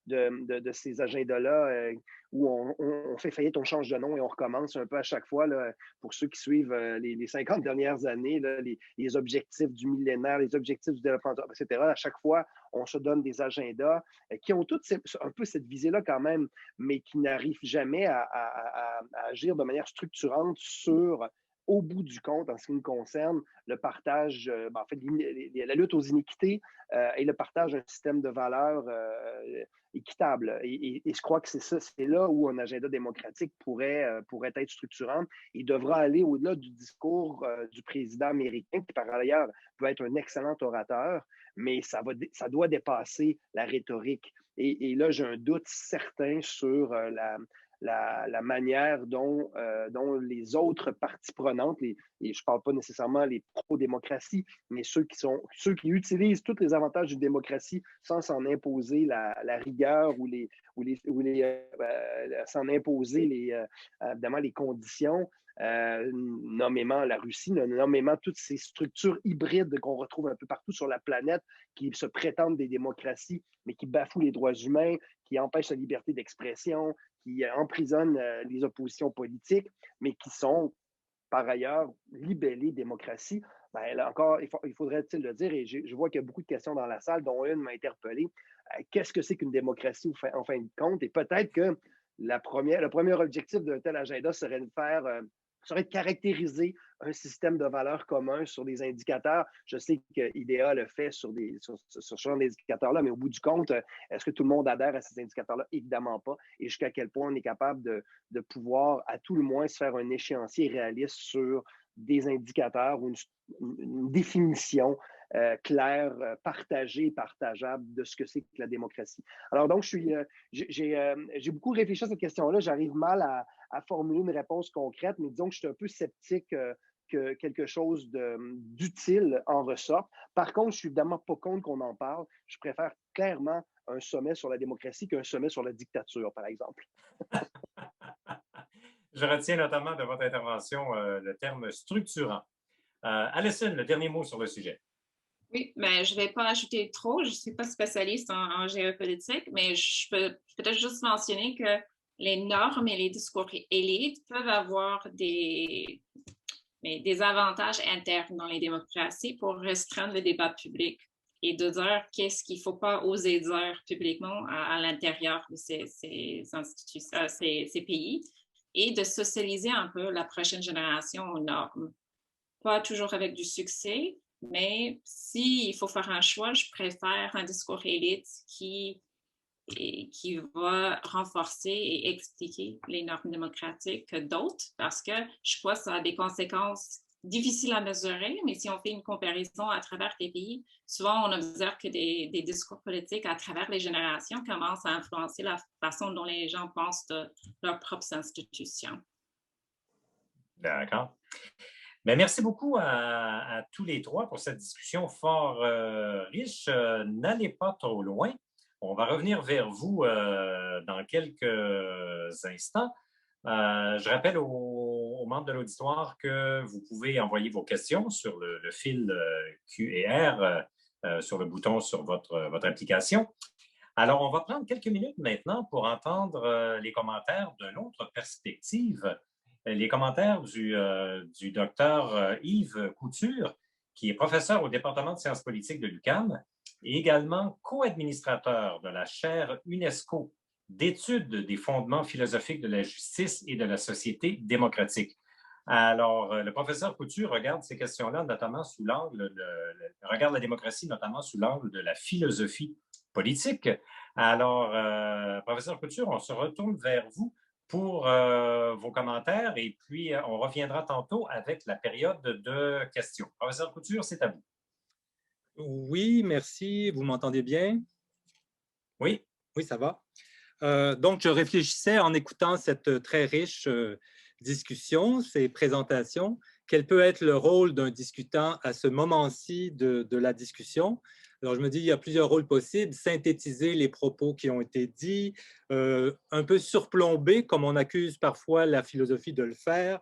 de ces agendas-là où on fait faillite, on change de nom et on recommence un peu à chaque fois. Là, pour ceux qui suivent les 50 dernières années, là, les objectifs du millénaire, les objectifs du développement, etc., à chaque fois, on se donne des agendas qui ont toutes un peu cette visée-là quand même, mais qui n'arrivent jamais à agir de manière structurante sur, au bout du compte, en ce qui me concerne, le partage, en fait, la lutte aux iniquités et le partage d'un système de valeurs équitable. Et je crois que c'est là où un agenda démocratique pourrait être structurant. Il devra aller au-delà du discours du président américain, qui par ailleurs peut être un excellent orateur, mais ça doit dépasser la rhétorique. Et là, j'ai un doute certain sur la manière dont les autres parties prenantes, et je ne parle pas nécessairement les pro-démocratie, mais ceux qui utilisent tous les avantages d'une démocratie sans s'en imposer la rigueur ou s'en imposer évidemment les conditions, nommément la Russie, nommément toutes ces structures hybrides qu'on retrouve un peu partout sur la planète qui se prétendent des démocraties, mais qui bafouent les droits humains, qui empêchent la liberté d'expression, qui emprisonnent les oppositions politiques, mais qui sont par ailleurs libellées démocratie. Ben, là encore, il faudrait-il le dire, et je vois qu'il y a beaucoup de questions dans la salle, dont une m'a interpellé. Qu'est-ce que c'est qu'une démocratie en fin de compte? Et peut-être que le premier objectif d'un tel agenda serait de caractériser un système de valeurs commun sur des indicateurs. Je sais qu'IDEA le fait sur ce genre d'indicateurs-là, mais au bout du compte, est-ce que tout le monde adhère à ces indicateurs-là? Évidemment pas. Et jusqu'à quel point on est capable de pouvoir, à tout le moins, se faire un échéancier réaliste sur des indicateurs ou une définition claire, partagée, partageable de ce que c'est que la démocratie. Alors donc, j'ai beaucoup réfléchi à cette question-là. J'arrive mal à formuler une réponse concrète, mais disons que je suis un peu sceptique que quelque chose d'utile en ressorte. Par contre, je suis évidemment pas contre qu'on en parle. Je préfère clairement un sommet sur la démocratie qu'un sommet sur la dictature, par exemple. Je retiens notamment de votre intervention le terme structurant. Alison, le dernier mot sur le sujet. Oui, mais je ne vais pas ajouter trop. Je ne suis pas spécialiste en géopolitique, mais je peux peut-être juste mentionner que les normes et les discours élites peuvent avoir des avantages internes dans les démocraties pour restreindre le débat public et de dire qu'est-ce qu'il ne faut pas oser dire publiquement à l'intérieur de ces institutions, ces pays, et de socialiser un peu la prochaine génération aux normes. Pas toujours avec du succès, mais s'il faut faire un choix, je préfère un discours élite qui va renforcer et expliquer les normes démocratiques que d'autres, parce que je crois que ça a des conséquences difficiles à mesurer, mais si on fait une comparaison à travers les pays, souvent on observe que des discours politiques à travers les générations commencent à influencer la façon dont les gens pensent de leurs propres institutions. D'accord. Bien, merci beaucoup à tous les trois pour cette discussion fort riche. N'allez pas trop loin. On va revenir vers vous dans quelques instants. Je rappelle aux membres de l'auditoire que vous pouvez envoyer vos questions sur le fil Q&R sur le bouton sur votre application. Alors, on va prendre quelques minutes maintenant pour entendre les commentaires d'une autre perspective. Les commentaires du docteur Yves Couture, qui est professeur au département de sciences politiques de l'UQAM et également co-administrateur de la chaire UNESCO d'études des fondements philosophiques de la justice et de la société démocratique. Alors, le professeur Coutu regarde ces questions-là notamment sous l'angle, regarde la démocratie notamment sous l'angle de la philosophie politique. Alors, professeur Couture, on se retourne vers vous pour vos commentaires et puis on reviendra tantôt avec la période de questions. Professeur Couture, c'est à vous. Oui, merci. Vous m'entendez bien? Oui. Oui, ça va. Donc, je réfléchissais en écoutant cette très riche discussion, ces présentations, quel peut être le rôle d'un discutant à ce moment-ci de la discussion. Alors, je me dis, il y a plusieurs rôles possibles. Synthétiser les propos qui ont été dits, un peu surplomber, comme on accuse parfois la philosophie de le faire,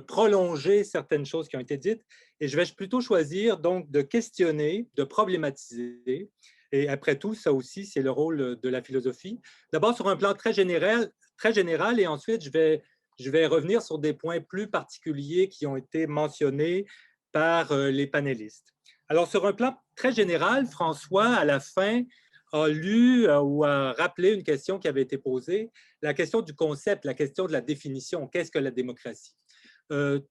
prolonger certaines choses qui ont été dites. Et je vais plutôt choisir donc de questionner, de problématiser. Et après tout, ça aussi, c'est le rôle de la philosophie. D'abord, sur un plan très général et ensuite, je vais revenir sur des points plus particuliers qui ont été mentionnés par les panélistes. Alors, sur un plan très général, François, à la fin, a lu ou a rappelé une question qui avait été posée, la question du concept, la question de la définition. Qu'est-ce que la démocratie?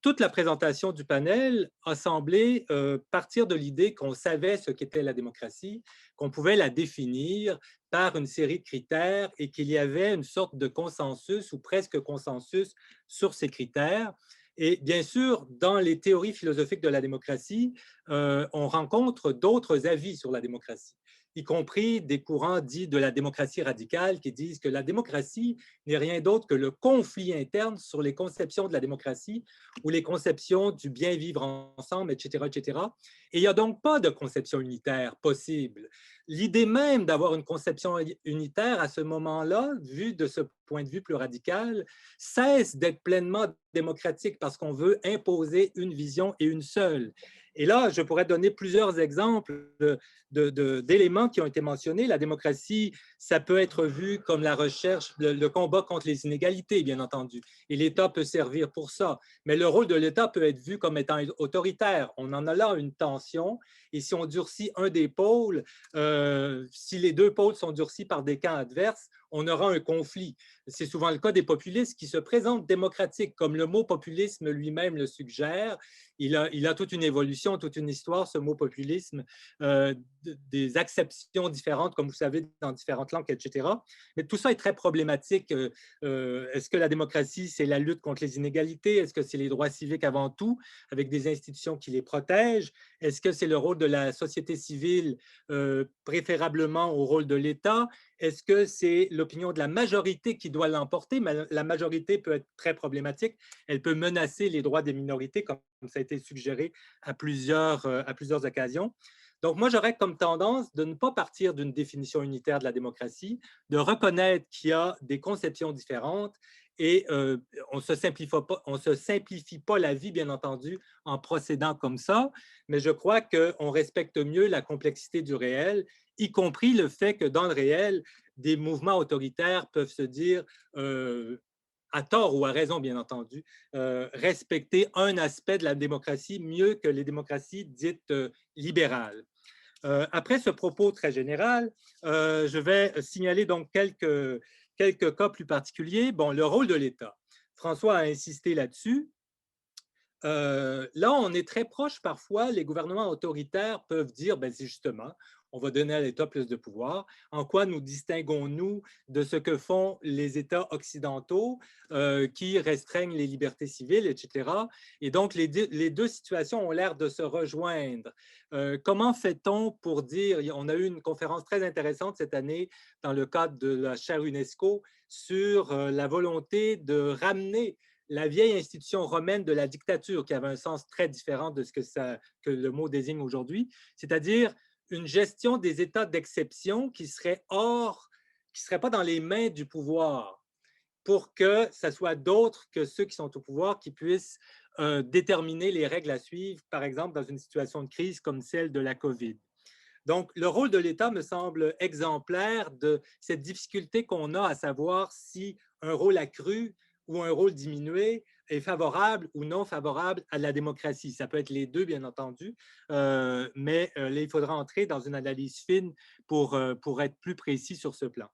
Toute la présentation du panel a semblé partir de l'idée qu'on savait ce qu'était la démocratie, qu'on pouvait la définir par une série de critères et qu'il y avait une sorte de consensus ou presque consensus sur ces critères. Et bien sûr, dans les théories philosophiques de la démocratie, on rencontre d'autres avis sur la démocratie, y compris des courants dits de la démocratie radicale qui disent que la démocratie n'est rien d'autre que le conflit interne sur les conceptions de la démocratie ou les conceptions du bien vivre ensemble, etc., etc. Et il n'y a donc pas de conception unitaire possible. L'idée même d'avoir une conception unitaire à ce moment-là, vue de ce point de vue plus radical, cesse d'être pleinement démocratique parce qu'on veut imposer une vision et une seule. Et là, je pourrais donner plusieurs exemples d'éléments qui ont été mentionnés. La démocratie, ça peut être vu comme la recherche, le combat contre les inégalités, bien entendu. Et l'État peut servir pour ça. Mais le rôle de l'État peut être vu comme étant autoritaire. On en a là une tension. Et si on durcit un des pôles, si les deux pôles sont durcis par des camps adverses, on aura un conflit. C'est souvent le cas des populistes qui se présentent démocratiques, comme le mot populisme lui-même le suggère. Il a toute une évolution, toute une histoire, ce mot populisme, des acceptions différentes, comme vous savez, dans différentes langues, etc. Mais tout ça est très problématique. Est-ce que la démocratie, c'est la lutte contre les inégalités? Est-ce que c'est les droits civiques avant tout, avec des institutions qui les protègent? Est-ce que c'est le rôle de la société civile, préférablement au rôle de l'État? Est-ce que c'est l'opinion de la majorité qui doit l'emporter? Mais la majorité peut être très problématique. Elle peut menacer les droits des minorités, comme ça a été suggéré à plusieurs occasions. Donc, moi, j'aurais comme tendance de ne pas partir d'une définition unitaire de la démocratie, de reconnaître qu'il y a des conceptions différentes et on se simplifie pas la vie, bien entendu, en procédant comme ça, mais je crois qu'on respecte mieux la complexité du réel, y compris le fait que dans le réel, des mouvements autoritaires peuvent se dire, à tort ou à raison, bien entendu, respecter un aspect de la démocratie mieux que les démocraties dites libérales. Après ce propos très général, je vais signaler donc quelques cas plus particuliers. Bon, le rôle de l'État. François a insisté là-dessus. Là, on est très proche parfois. Les gouvernements autoritaires peuvent dire, ben, c'est justement, on va donner à l'État plus de pouvoir. En quoi nous distinguons-nous de ce que font les États occidentaux qui restreignent les libertés civiles, etc. Et donc, les deux situations ont l'air de se rejoindre. Comment fait-on pour dire, on a eu une conférence très intéressante cette année dans le cadre de la chaire UNESCO sur la volonté de ramener la vieille institution romaine de la dictature, qui avait un sens très différent de ce que le mot désigne aujourd'hui, c'est-à-dire une gestion des états d'exception qui serait pas dans les mains du pouvoir, pour que ce soit d'autres que ceux qui sont au pouvoir qui puissent déterminer les règles à suivre, par exemple dans une situation de crise comme celle de la COVID. Donc, le rôle de l'État me semble exemplaire de cette difficulté qu'on a à savoir si un rôle accru ou un rôle diminué est favorable ou non favorable à la démocratie. Ça peut être les deux, bien entendu, mais là, il faudra entrer dans une analyse fine pour être plus précis sur ce plan.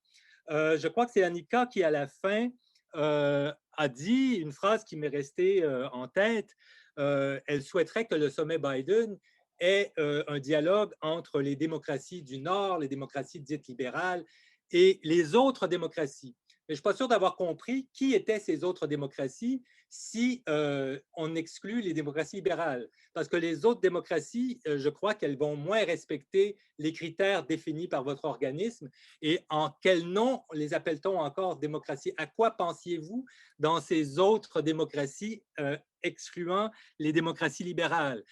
Je crois que c'est Annika qui, à la fin, a dit une phrase qui m'est restée en tête. Elle souhaiterait que le sommet Biden ait un dialogue entre les démocraties du Nord, les démocraties dites libérales, et les autres démocraties. Mais je ne suis pas sûr d'avoir compris qui étaient ces autres démocraties si on exclut les démocraties libérales. Parce que les autres démocraties, je crois qu'elles vont moins respecter les critères définis par votre organisme. Et en quel nom les appelle-t-on encore démocraties? À quoi pensiez-vous dans ces autres démocraties excluant les démocraties libérales?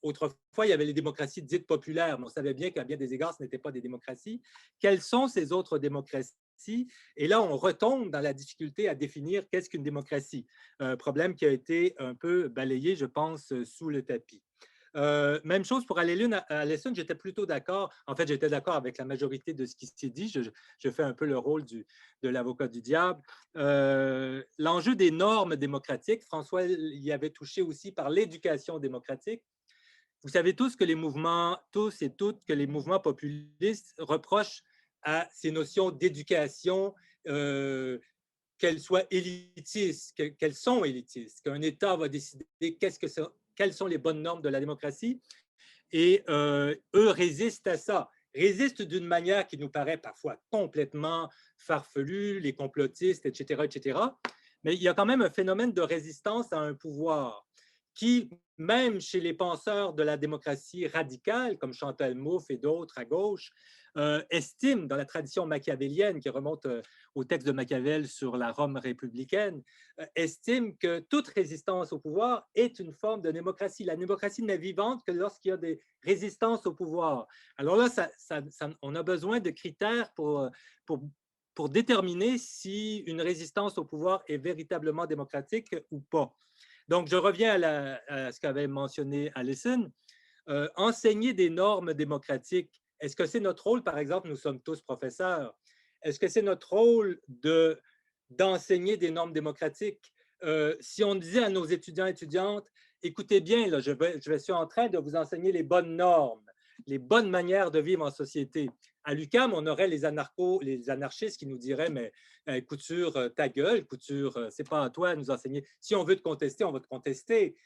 Autrefois, il y avait les démocraties dites populaires, mais on savait bien qu'à bien des égards, ce n'étaient pas des démocraties. Quelles sont ces autres démocraties? Et là, on retombe dans la difficulté à définir qu'est-ce qu'une démocratie. Un problème qui a été un peu balayé, je pense, sous le tapis. Même chose pour Allison, j'étais plutôt d'accord. En fait, j'étais d'accord avec la majorité de ce qui s'est dit. Je fais un peu le rôle de l'avocat du diable. L'enjeu des normes démocratiques, François y avait touché aussi par l'éducation démocratique. Vous savez tous que les mouvements, tous et toutes, que les mouvements populistes reprochent à ces notions d'éducation qu'elles soient élitistes, qu'elles sont élitistes, qu'un État va décider quelles sont les bonnes normes de la démocratie. Et eux résistent à ça, résistent d'une manière qui nous paraît parfois complètement farfelue, les complotistes, etc., etc. Mais il y a quand même un phénomène de résistance à un pouvoir qui, même chez les penseurs de la démocratie radicale, comme Chantal Mouffe et d'autres à gauche, estiment, dans la tradition machiavélienne qui remonte au texte de Machiavel sur la Rome républicaine, estiment que toute résistance au pouvoir est une forme de démocratie. La démocratie n'est vivante que lorsqu'il y a des résistances au pouvoir. Alors là, on a besoin de critères pour déterminer si une résistance au pouvoir est véritablement démocratique ou pas. Donc, je reviens à ce qu'avait mentionné Allison. Enseigner des normes démocratiques, est-ce que c'est notre rôle, par exemple, nous sommes tous professeurs, est-ce que c'est notre rôle d'enseigner des normes démocratiques? Si on disait à nos étudiants et étudiantes, écoutez bien, là, je suis en train de vous enseigner les bonnes normes, les bonnes manières de vivre en société. À l'UQAM, on aurait les anarchistes qui nous diraient, mais Couture, ta gueule, Couture, c'est pas à toi de nous enseigner. Si on veut te contester, on va te contester.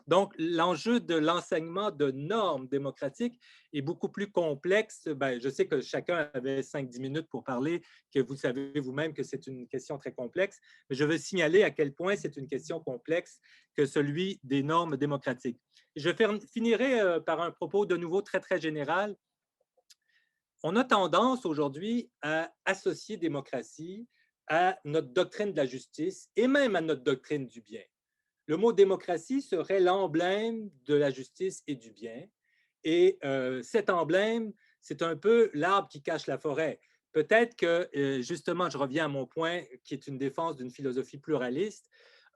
Donc, l'enjeu de l'enseignement de normes démocratiques est beaucoup plus complexe. Ben, je sais que chacun avait 5-10 minutes pour parler, que vous savez vous-même que c'est une question très complexe, mais je veux signaler à quel point c'est une question complexe que celui des normes démocratiques. Je finirai par un propos de nouveau très, très général. On a tendance aujourd'hui à associer démocratie à notre doctrine de la justice et même à notre doctrine du bien. Le mot démocratie serait l'emblème de la justice et du bien. Et cet emblème, c'est un peu l'arbre qui cache la forêt. Peut-être que, justement, je reviens à mon point qui est une défense d'une philosophie pluraliste.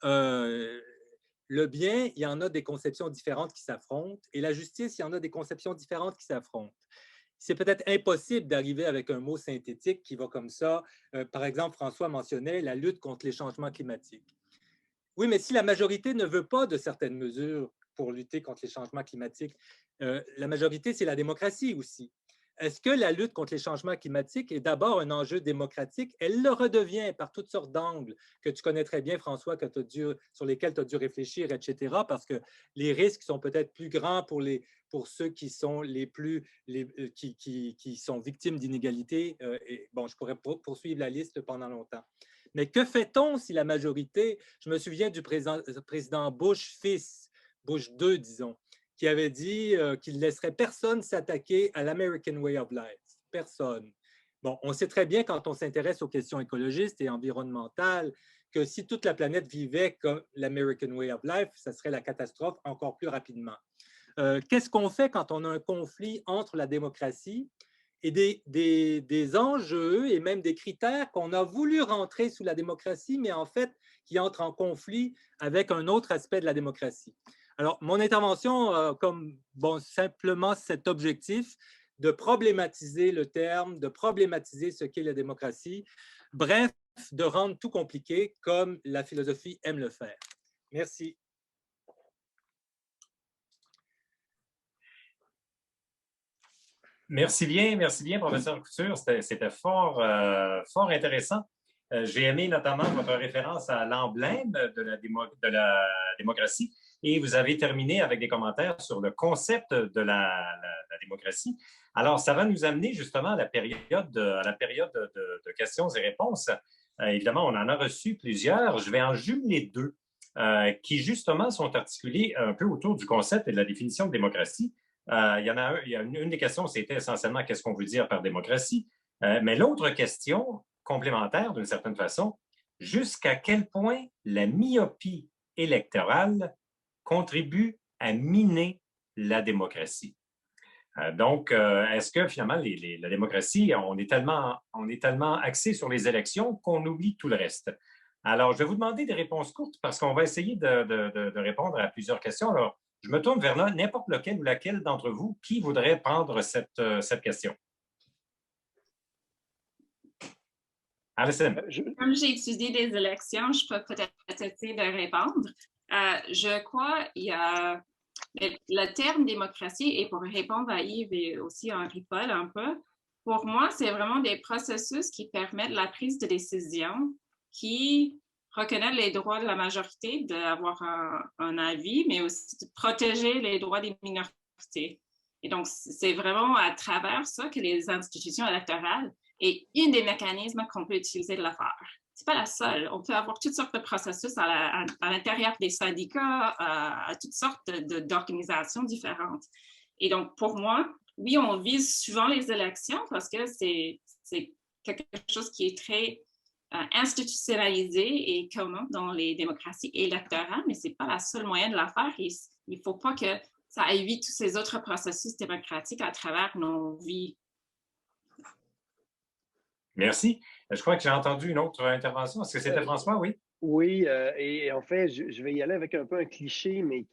Le bien, il y en a des conceptions différentes qui s'affrontent, et la justice, il y en a des conceptions différentes qui s'affrontent. C'est peut-être impossible d'arriver avec un mot synthétique qui va comme ça. Par exemple, François mentionnait la lutte contre les changements climatiques. Oui, mais si la majorité ne veut pas de certaines mesures pour lutter contre les changements climatiques, la majorité, c'est la démocratie aussi. Est-ce que la lutte contre les changements climatiques est d'abord un enjeu démocratique? Elle le redevient par toutes sortes d'angles que tu connais très bien, François, sur lesquels tu as dû réfléchir, etc., parce que les risques sont peut-être plus grands pour ceux qui sont qui sont victimes d'inégalités. Bon, je pourrais poursuivre la liste pendant longtemps. Mais que fait-on si la majorité, je me souviens du président Bush fils, Bush 2, disons, qui avait dit qu'il ne laisserait personne s'attaquer à l'American Way of Life. Personne. Bon, on sait très bien quand on s'intéresse aux questions écologistes et environnementales que si toute la planète vivait comme l'American Way of Life, ça serait la catastrophe encore plus rapidement. Qu'est-ce qu'on fait quand on a un conflit entre la démocratie et des enjeux et même des critères qu'on a voulu rentrer sous la démocratie, mais en fait qui entrent en conflit avec un autre aspect de la démocratie? Alors, mon intervention, comme simplement cet objectif de problématiser le terme, de problématiser ce qu'est la démocratie. Bref, de rendre tout compliqué comme la philosophie aime le faire. Merci. Merci bien, professeur Couture. C'était fort intéressant. J'ai aimé notamment votre référence à l'emblème de la démocratie et vous avez terminé avec des commentaires sur le concept de la démocratie. Alors, ça va nous amener justement à la période de questions et réponses. Évidemment, on en a reçu plusieurs. Je vais en jumeler deux qui justement sont articulés un peu autour du concept et de la définition de démocratie. Il y a une des questions, c'était essentiellement qu'est-ce qu'on veut dire par démocratie. Mais l'autre question, complémentaire d'une certaine façon, jusqu'à quel point la myopie électorale contribue à miner la démocratie. Donc, est-ce que finalement, la démocratie, on est tellement axé sur les élections qu'on oublie tout le reste? Alors, je vais vous demander des réponses courtes parce qu'on va essayer de répondre à plusieurs questions. Alors, je me tourne vers n'importe lequel ou laquelle d'entre vous qui voudrait prendre cette question. Alison. Comme j'ai étudié des élections, je peux peut-être essayer de répondre. Je crois qu'il y a le terme démocratie, et pour répondre à Yves et aussi à Henri Paul un peu, pour moi, c'est vraiment des processus qui permettent la prise de décision, qui reconnaît les droits de la majorité d'avoir un avis, mais aussi de protéger les droits des minorités. Et donc, c'est vraiment à travers ça que les institutions électorales est un des mécanismes qu'on peut utiliser de le faire. Ce n'est pas la seule. On peut avoir toutes sortes de processus à l'intérieur des syndicats, à toutes sortes d'organisations différentes. Et donc, pour moi, oui, on vise souvent les élections parce que c'est quelque chose qui est très institutionnalisé et commun dans les démocraties électorales, mais ce n'est pas la seule moyen de la faire. Et il ne faut pas que ça évite tous ces autres processus démocratiques à travers nos vies. Merci. Je crois que j'ai entendu une autre intervention. Est-ce que c'était François? Oui. Oui, et en fait, je vais y aller avec un peu un cliché, mais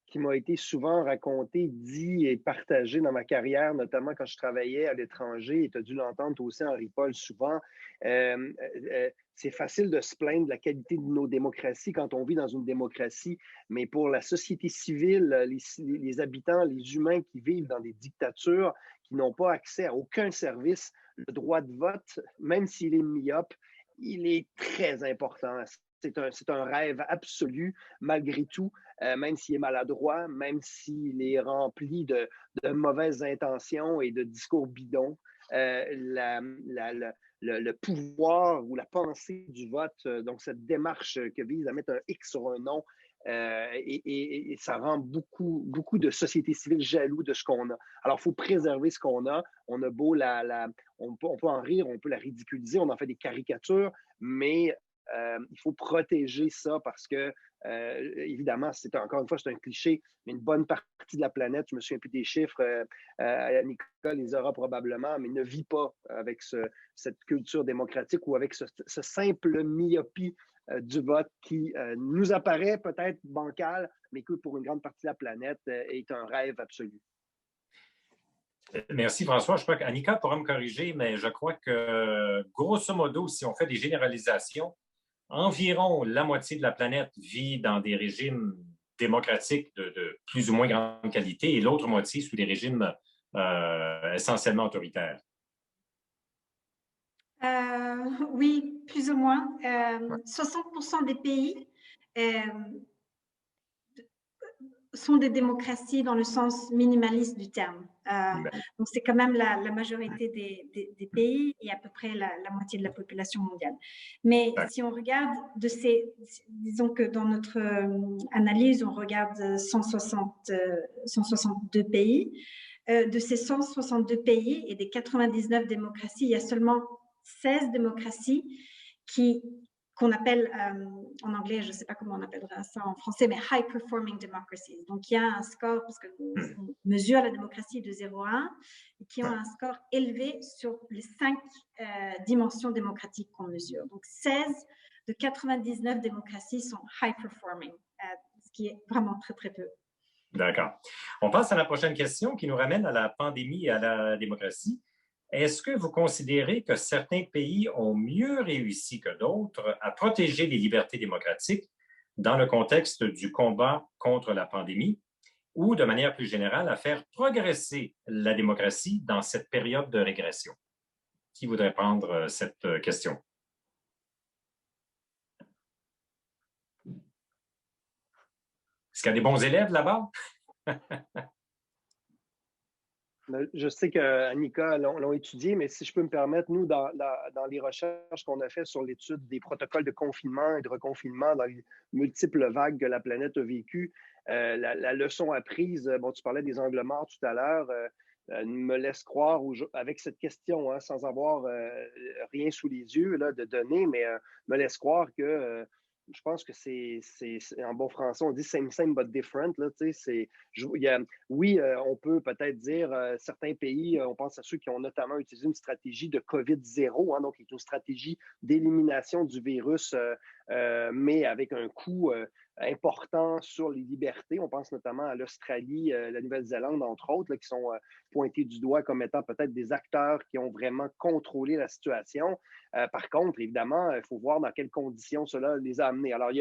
qui m'a été souvent raconté, dit et partagé dans ma carrière, notamment quand je travaillais à l'étranger, et tu as dû l'entendre aussi, Henri Paul, souvent. C'est facile de se plaindre de la qualité de nos démocraties quand on vit dans une démocratie, mais pour la société civile, les habitants, les humains qui vivent dans des dictatures, qui n'ont pas accès à aucun service, le droit de vote, même s'il est myope, il est très important. C'est un rêve absolu, malgré tout, même s'il est maladroit, même s'il est rempli de mauvaises intentions et de discours bidons. Le pouvoir ou la pensée du vote, donc cette démarche que vise à mettre un X sur un non, et ça rend beaucoup de sociétés civiles jaloux de ce qu'on a. Alors, il faut préserver ce qu'on a. On a beau on peut en rire, on peut la ridiculiser, on en fait des caricatures, mais il faut protéger ça parce que, évidemment, encore une fois, c'est un cliché, mais une bonne partie de la planète, je me souviens plus des chiffres, Nicole les aura probablement, mais ne vit pas avec cette culture démocratique ou avec ce simple myopie du vote qui nous apparaît peut-être bancal, mais que pour une grande partie de la planète est un rêve absolu. Merci François. Je crois qu'Annika pourra me corriger, mais je crois que grosso modo, si on fait des généralisations, environ la moitié de la planète vit dans des régimes démocratiques de plus ou moins grande qualité et l'autre moitié sous des régimes essentiellement autoritaires. Oui, plus ou moins. 60% des pays sont des démocraties dans le sens minimaliste du terme. Donc, c'est quand même la majorité des pays et à peu près la moitié de la population mondiale. Mais si on regarde disons que dans notre analyse, on regarde 162 pays. De ces 162 pays et des 99 démocraties, il y a seulement 16 démocraties qu'on appelle, en anglais, je ne sais pas comment on appellera ça en français, mais high performing democracies. Donc, il y a un score, parce qu'on mesure la démocratie de 0 à 1, et qui ont un score élevé sur les 5 dimensions démocratiques qu'on mesure. Donc, 16 de 99 démocraties sont high performing, ce qui est vraiment très, très peu. D'accord. On passe à la prochaine question qui nous ramène à la pandémie et à la démocratie. Est-ce que vous considérez que certains pays ont mieux réussi que d'autres à protéger les libertés démocratiques dans le contexte du combat contre la pandémie ou, de manière plus générale, à faire progresser la démocratie dans cette période de régression? Qui voudrait prendre cette question? Est-ce qu'il y a des bons élèves là-bas? Je sais qu'Annika l'ont étudié, mais si je peux me permettre, nous, dans les recherches qu'on a faites sur l'étude des protocoles de confinement et de reconfinement dans les multiples vagues que la planète a vécues, la leçon apprise, bon, tu parlais des angles morts tout à l'heure, me laisse croire, avec cette question, hein, sans avoir rien sous les yeux là, de données, mais me laisse croire que je pense que c'est en bon français, on dit same, same, but different. Là, oui, on peut peut-être dire certains pays, on pense à ceux qui ont notamment utilisé une stratégie de COVID-0, hein, donc une stratégie d'élimination du virus, mais avec un coût important sur les libertés. On pense notamment à l'Australie, la Nouvelle-Zélande, entre autres, là, qui sont pointés du doigt comme étant peut-être des acteurs qui ont vraiment contrôlé la situation. Par contre, évidemment, il faut voir dans quelles conditions cela les a amenés. Alors, il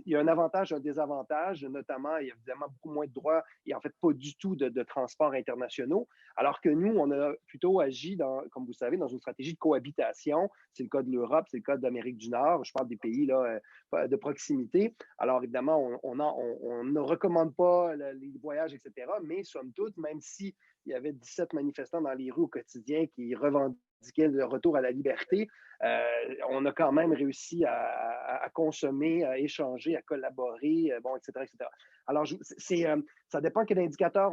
y a un avantage, un désavantage, notamment, il y a évidemment beaucoup moins de droits et en fait pas du tout de transports internationaux, alors que nous, on a plutôt agi, comme vous savez, dans une stratégie de cohabitation. C'est le cas de l'Europe, c'est le cas de l'Amérique du Nord, je parle des pays là, de proximité. Alors, évidemment, on ne recommande pas les voyages, etc., mais somme toute, même s'il y avait 17 manifestants dans les rues au quotidien qui revendiquaient le retour à la liberté, on a quand même réussi à consommer, à échanger, à collaborer, bon, etc., etc. Alors, ça dépend quel indicateur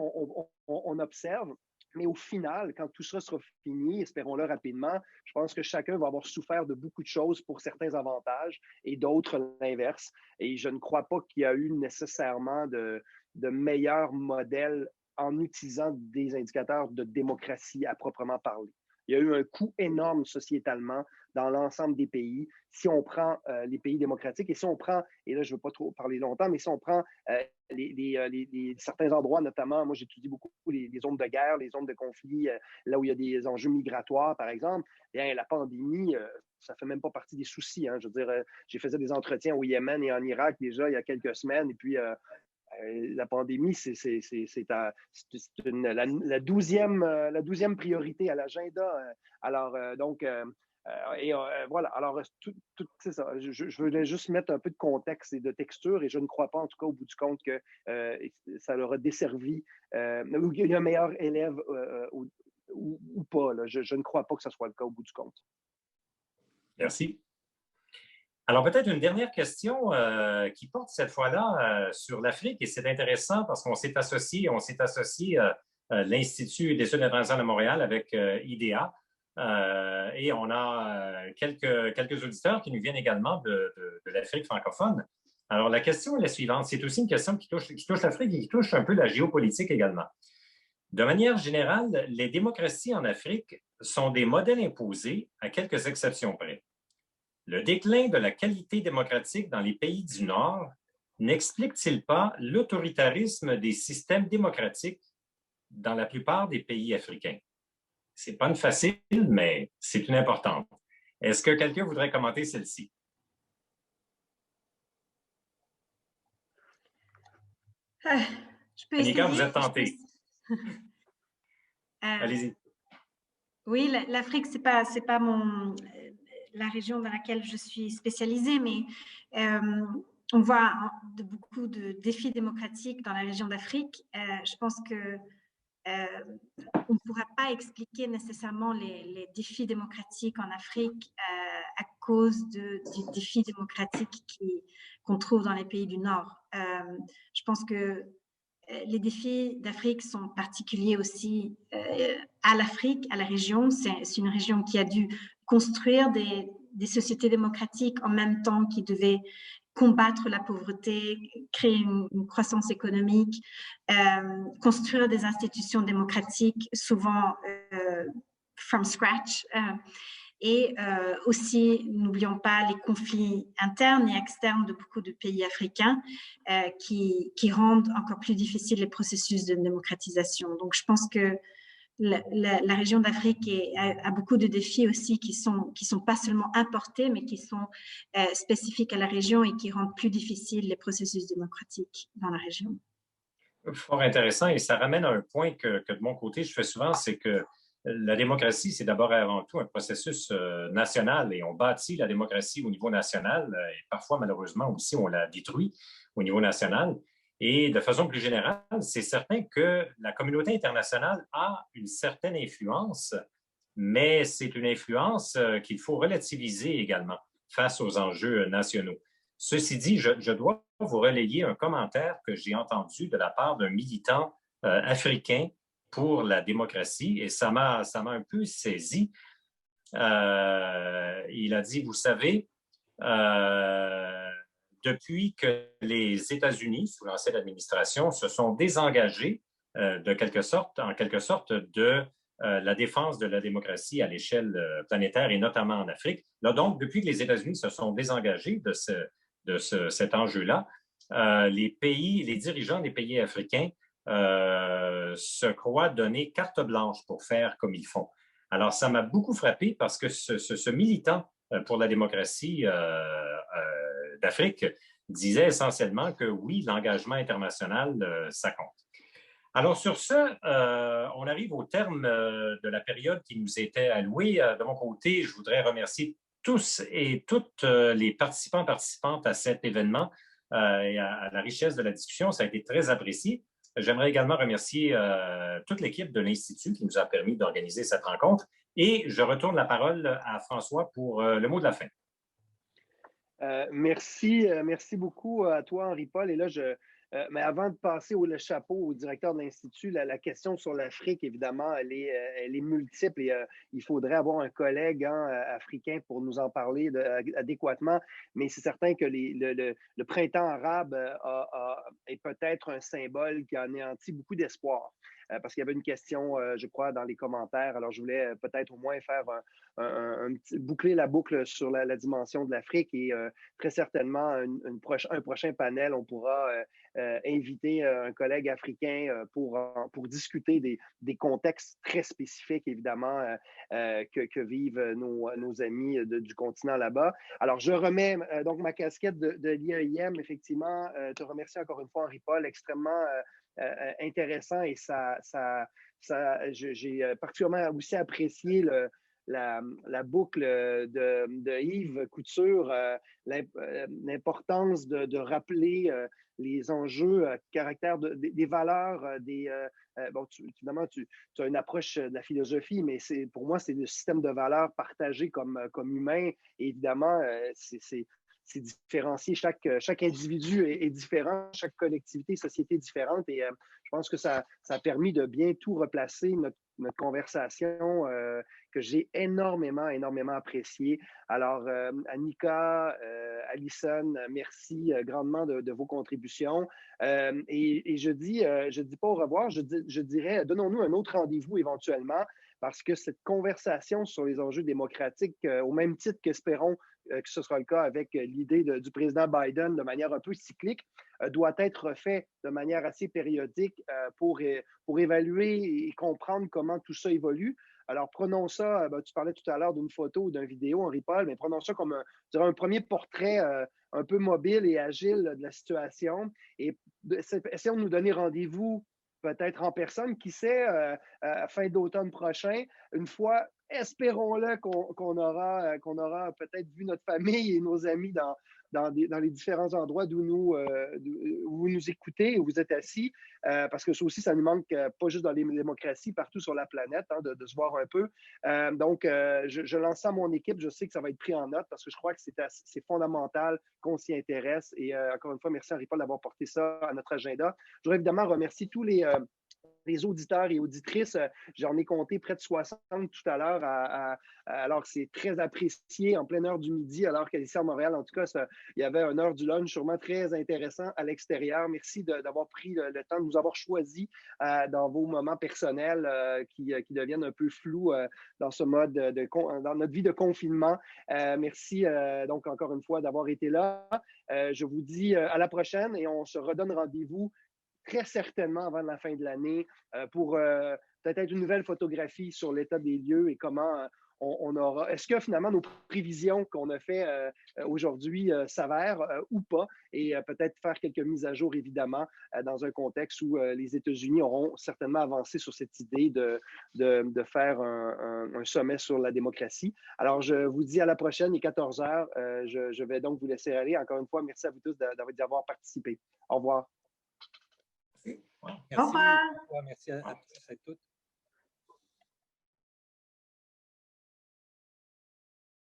on observe. Mais au final, quand tout ça sera fini, espérons-le rapidement, je pense que chacun va avoir souffert de beaucoup de choses pour certains avantages et d'autres l'inverse. Et je ne crois pas qu'il y a eu nécessairement de meilleurs modèles en utilisant des indicateurs de démocratie à proprement parler. Il y a eu un coût énorme sociétalement dans l'ensemble des pays. Si on prend les pays démocratiques et si on prend, et là je ne veux pas trop parler longtemps, mais si on prend certains endroits, notamment, moi j'étudie beaucoup les zones de guerre, les zones de conflit, là où il y a des enjeux migratoires, par exemple, bien, la pandémie, ça ne fait même pas partie des soucis. Hein. Je veux dire, j'ai fait des entretiens au Yémen et en Irak déjà il y a quelques semaines, et puis la pandémie, c'est la 12e priorité à l'agenda. Alors, donc, voilà. Alors, c'est ça. Je voulais juste mettre un peu de contexte et de texture, et je ne crois pas, en tout cas, au bout du compte, que ça leur a desservi, ou qu'il y a un meilleur élève ou pas. Là. Je ne crois pas que ce soit le cas au bout du compte. Merci. Alors, peut-être une dernière question qui porte cette fois-là sur l'Afrique, et c'est intéressant parce qu'on s'est associé l'Institut d'études internationales de Montréal avec IDEA, et on a quelques auditeurs qui nous viennent également de l'Afrique francophone. Alors, la question est la suivante. C'est aussi une question qui touche l'Afrique et qui touche un peu la géopolitique également. De manière générale, les démocraties en Afrique sont des modèles imposés, à quelques exceptions près. Le déclin de la qualité démocratique dans les pays du Nord n'explique-t-il pas l'autoritarisme des systèmes démocratiques dans la plupart des pays africains? Ce n'est pas une facile, mais c'est une importante. Est-ce que quelqu'un voudrait commenter celle-ci? Je peux Annika, essayer. vous êtes tentée. Allez-y. Oui, l'Afrique, c'est pas la région dans laquelle je suis spécialisée, mais on voit beaucoup de défis démocratiques dans la région d'Afrique. Je pense que on ne pourra pas expliquer nécessairement les défis démocratiques en Afrique à cause des défis démocratiques qu'on trouve dans les pays du Nord. Je pense que les défis d'Afrique sont particuliers aussi à l'Afrique, à la région. C'est une région qui a dû construire des sociétés démocratiques en même temps qui devaient combattre la pauvreté, créer une croissance économique, construire des institutions démocratiques, souvent from scratch. Et aussi, n'oublions pas les conflits internes et externes de beaucoup de pays africains qui rendent encore plus difficiles les processus de démocratisation. Donc, je pense que la région d'Afrique a beaucoup de défis aussi qui sont pas seulement importés, mais qui sont spécifiques à la région et qui rendent plus difficiles les processus démocratiques dans la région. Fort intéressant, et ça ramène à un point que de mon côté, je fais souvent, c'est que la démocratie, c'est d'abord et avant tout un processus national, et on bâtit la démocratie au niveau national, et parfois, malheureusement, aussi, on la détruit au niveau national. Et de façon plus générale, c'est certain que la communauté internationale a une certaine influence, mais c'est une influence qu'il faut relativiser également face aux enjeux nationaux. Ceci dit, je dois vous relayer un commentaire que j'ai entendu de la part d'un militant africain pour la démocratie, et ça m'a un peu saisi. Il a dit, vous savez, depuis que les États-Unis, sous l'ancienne administration, se sont désengagés en quelque sorte, de la défense de la démocratie à l'échelle planétaire et notamment en Afrique. Là, donc, depuis que les États-Unis se sont désengagés de cet enjeu-là, les dirigeants des pays africains se croient donner carte blanche pour faire comme ils font. Alors, ça m'a beaucoup frappé parce que ce militant pour la démocratie d'Afrique disait essentiellement que oui, l'engagement international, ça compte. Alors, sur ce, on arrive au terme de la période qui nous était allouée. De mon côté, je voudrais remercier tous et toutes les participantes à cet événement et à la richesse de la discussion. Ça a été très apprécié. J'aimerais également remercier toute l'équipe de l'Institut qui nous a permis d'organiser cette rencontre. Et je retourne la parole à François pour le mot de la fin. Merci beaucoup à toi, Henri-Paul. Et là, mais avant de passer le chapeau au directeur de l'Institut, la question sur l'Afrique, évidemment, elle est multiple et il faudrait avoir un collègue africain pour nous en parler adéquatement. Mais c'est certain que le printemps arabe est peut-être un symbole qui a anéanti beaucoup d'espoir. Parce qu'il y avait une question, je crois, dans les commentaires. Alors, je voulais peut-être au moins faire boucler la boucle sur la dimension de l'Afrique et très certainement un prochain panel, on pourra inviter un collègue africain pour discuter des contextes très spécifiques, évidemment, que vivent nos amis du continent là-bas. Alors, je remets donc ma casquette de l'IAIM, effectivement, te remercie encore une fois, Henri-Paul, extrêmement intéressant et j'ai particulièrement aussi apprécié la boucle de Yves Couture, l'importance de rappeler les enjeux, caractère des valeurs, évidemment, tu as une approche de la philosophie, mais pour moi, c'est le système de valeurs partagé comme humain. Et évidemment, c'est différencié. Chaque individu est différent, chaque collectivité, société est différente. Et je pense que ça a permis de bien tout replacer notre conversation que j'ai énormément appréciée. Alors, Annika, Alison, merci grandement de vos contributions. Et je dis pas au revoir, je dirais, donnons-nous un autre rendez-vous éventuellement, parce que cette conversation sur les enjeux démocratiques, au même titre qu'espérons que ce sera le cas avec l'idée du président Biden de manière un peu cyclique, doit être fait de manière assez périodique pour évaluer et comprendre comment tout ça évolue. Alors, prenons ça, tu parlais tout à l'heure d'une photo ou d'une vidéo, Henri-Paul, mais prenons ça comme un premier portrait un peu mobile et agile de la situation et essayons de nous donner rendez-vous peut-être en personne, qui sait, fin d'automne prochain, une fois, espérons-le, qu'on aura peut-être vu notre famille et nos amis dans les différents endroits où vous nous écoutez, où vous êtes assis, parce que ça aussi, ça nous manque pas juste dans les démocraties, partout sur la planète, de se voir un peu. Donc, je lance ça à mon équipe. Je sais que ça va être pris en note parce que je crois que c'est fondamental qu'on s'y intéresse. Et encore une fois, merci Henri-Paul d'avoir porté ça à notre agenda. Je voudrais évidemment remercier tous les les auditeurs et auditrices. J'en ai compté près de 60 tout à l'heure, alors c'est très apprécié en pleine heure du midi, alors qu'ici à Montréal, en tout cas, il y avait une heure du lunch sûrement très intéressant à l'extérieur. Merci d'avoir pris le temps de nous avoir choisis dans vos moments personnels qui deviennent un peu flous dans ce mode, dans notre vie de confinement. Merci donc encore une fois d'avoir été là. Je vous dis à la prochaine et on se redonne rendez-vous très certainement avant la fin de l'année pour peut-être une nouvelle photographie sur l'état des lieux et comment on aura... Est-ce que finalement nos prévisions qu'on a fait aujourd'hui s'avèrent ou pas? Et peut-être faire quelques mises à jour, évidemment, dans un contexte où les États-Unis auront certainement avancé sur cette idée de faire un sommet sur la démocratie. Alors, je vous dis à la prochaine, il est 14 heures. Je vais donc vous laisser aller. Encore une fois, merci à vous tous d'avoir participé. Au revoir. Merci. Au revoir. Merci à tous et à toutes.